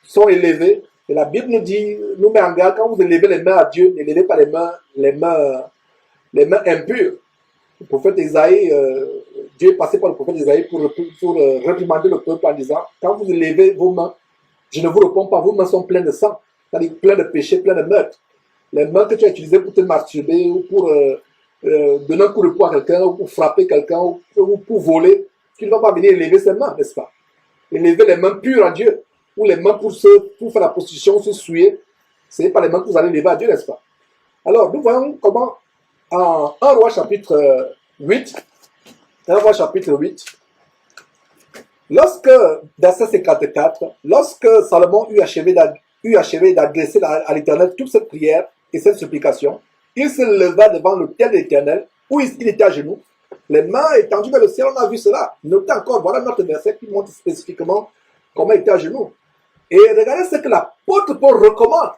sont élevées. Et la Bible nous met en garde, quand vous élevez les mains à Dieu, n'élevez pas les mains impures. Le prophète Isaïe, Dieu est passé par le prophète Isaïe pour réprimander le peuple en disant, quand vous élevez vos mains, je ne vous réponds pas, vos mains sont pleines de sang, c'est-à-dire pleines de péchés, pleines de meurtres. Les mains que tu as utilisées pour te masturber ou pour donner un coup de poing à quelqu'un, ou pour frapper quelqu'un, ou pour voler, tu ne vas pas venir élever ses mains, n'est-ce pas? Élever les mains pures à Dieu, ou les mains pour faire la prostitution, se souiller, ce n'est pas les mains que vous allez lever à Dieu, n'est-ce pas? Alors, nous voyons comment, en 1 Roi chapitre 8, lorsque, verset 54, lorsque Salomon eut achevé d'adresser à l'Éternel toute cette prière et cette supplication, il se leva devant l'autel de l'Éternel, où il était à genoux, les mains étendues vers le ciel, on a vu cela. Notez encore, voilà notre verset qui montre spécifiquement comment il était à genoux. Et regardez ce que l'apôtre Paul recommande.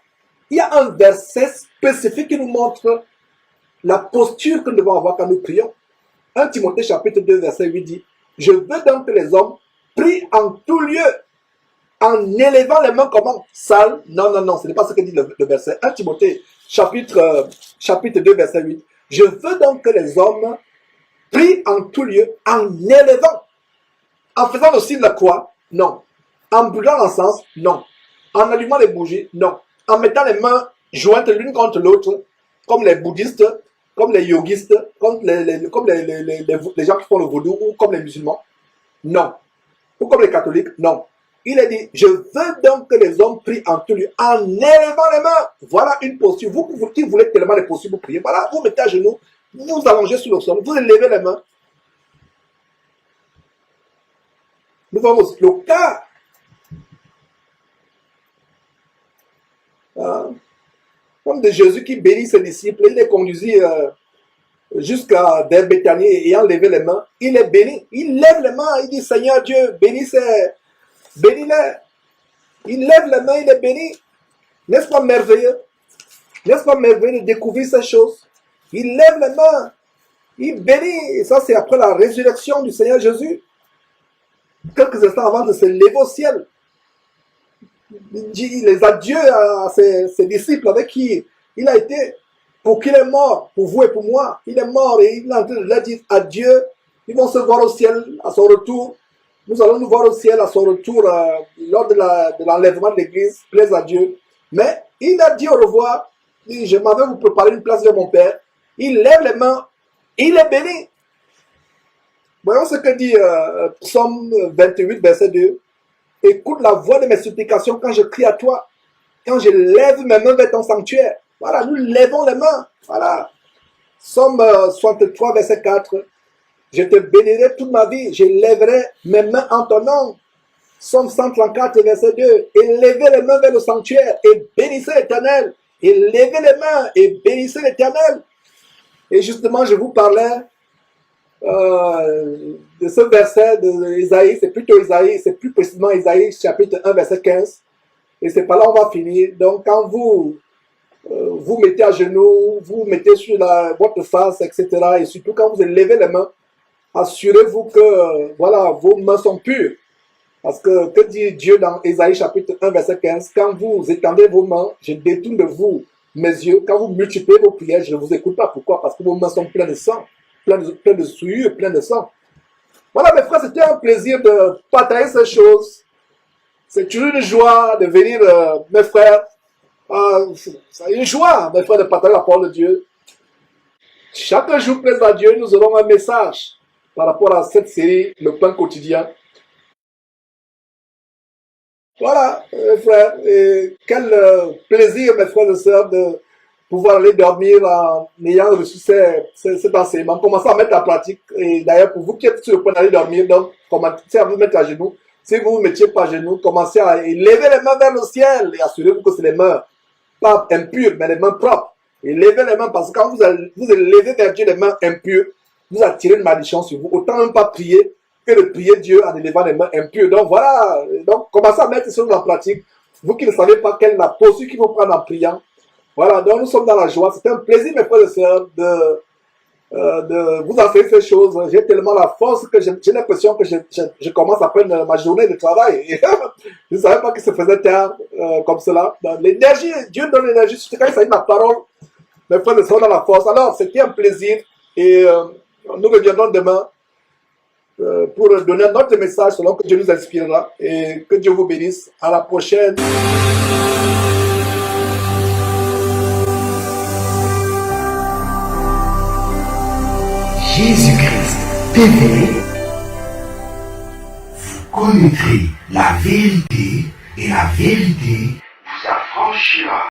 Il y a un verset spécifique qui nous montre la posture que nous devons avoir quand nous prions. 1 Timothée chapitre 2 verset 8 dit, « Je veux donc que les hommes prient en tout lieu, en élevant les mains comment? Sales. » Non, non, non, ce n'est pas ce que dit le verset. 1 Timothée chapitre 2 verset 8. « Je veux donc que les hommes prient en tout lieu, en élevant. » En faisant le signe de la croix? Non. En brûlant l'encens? Non. En allumant les bougies? Non. En mettant les mains jointes l'une contre l'autre, comme les bouddhistes, comme les yogistes, comme les gens qui font le vaudou, ou comme les musulmans? Non. Ou comme les catholiques? Non. Il a dit, je veux donc que les hommes prient en tout lieu, en élevant les mains. Voilà une posture. Vous qui voulez tellement les postures pour prier, voilà, vous mettez à genoux, vous vous allongez sur le sol, vous élevez les mains. Nous avons aussi le cas comme de Jésus qui bénit ses disciples, il les conduisit jusqu'à Béthanie et ayant levé les mains, il est béni. Il lève les mains, il dit Seigneur Dieu, bénis-les. Il lève les mains, il est béni. N'est-ce pas merveilleux? N'est-ce pas merveilleux de découvrir ces choses? Il lève les mains, il bénit. Et ça, c'est après la résurrection du Seigneur Jésus. Quelques instants avant de se lever au ciel. Il dit les adieux à ses disciples avec qui il a été, pour qu'il est mort, pour vous et pour moi. Il est mort et il est en train de leur dire adieu. Ils vont se voir au ciel à son retour. Nous allons nous voir au ciel à son retour lors de l'enlèvement de l'église. Plaise à Dieu. Mais il a dit au revoir. Il dit, je m'en vais vous préparer une place vers mon Père. Il lève les mains. Il est béni. Voyons ce que dit Psaume 28, verset 2. Écoute la voix de mes supplications quand je crie à toi, quand je lève mes mains vers ton sanctuaire. Voilà, nous lèvons les mains. Voilà. Psaume 63, verset 4. Je te bénirai toute ma vie, je lèverai mes mains en ton nom. Psaume 134, verset 2. Et levez les mains vers le sanctuaire et bénissez l'Éternel. Et levez les mains et bénissez l'Éternel. Et justement, je vous parlais de ce verset d'Isaïe, c'est plutôt Isaïe, c'est plus précisément Isaïe chapitre 1 verset 15 et c'est par là on va finir. Donc quand vous vous mettez à genoux, vous mettez sur votre face, etc. et surtout quand vous levez les mains, assurez-vous que voilà, vos mains sont pures, parce que dit Dieu dans Isaïe chapitre 1 verset 15? Quand vous étendez vos mains, je détourne de vous mes yeux. Quand vous multipliez vos prières, je ne vous écoute pas. Pourquoi? Parce que vos mains sont pleines de sang, plein de souillure, plein de sang. Voilà mes frères, c'était un plaisir de partager ces choses. C'est toujours une joie de venir, mes frères. C'est une joie, mes frères, de partager la parole de Dieu. Chaque jour, plaise à Dieu, nous aurons un message par rapport à cette série, le pain quotidien. Voilà, mes frères, et quel plaisir, mes frères et sœurs, de pouvoir aller dormir en ayant reçu cet enseignement. Commencez à mettre en pratique. Et d'ailleurs, pour vous qui êtes sur le point d'aller dormir, donc, commencez à vous mettre à genoux. Si vous ne vous mettiez pas à genoux, commencez à lever les mains vers le ciel et assurez-vous que c'est les mains, pas impures, mais les mains propres. Et levez les mains parce que quand vous levez vers Dieu les mains impures, vous attirez une malédiction sur vous. Autant même pas prier que de prier Dieu en élevant les mains impures. Donc voilà, donc commencez à mettre ces choses en pratique. Vous qui ne savez pas quelle est la posture qu'il faut prendre en priant. Voilà, donc nous sommes dans la joie. C'est un plaisir, mes frères et sœurs, de vous enseigner ces choses. J'ai tellement la force que j'ai l'impression que je commence à prendre ma journée de travail. Je ne savais pas que ça faisait tard comme cela. L'énergie, Dieu donne l'énergie, surtout quand il s'agit de la parole. Mes frères et sœurs dans la force. Alors, c'était un plaisir et nous reviendrons demain pour donner notre message selon que Dieu nous inspirera. Et que Dieu vous bénisse. À la prochaine.
Jésus-Christ TV, vous connaîtrez la vérité et la vérité vous affranchira.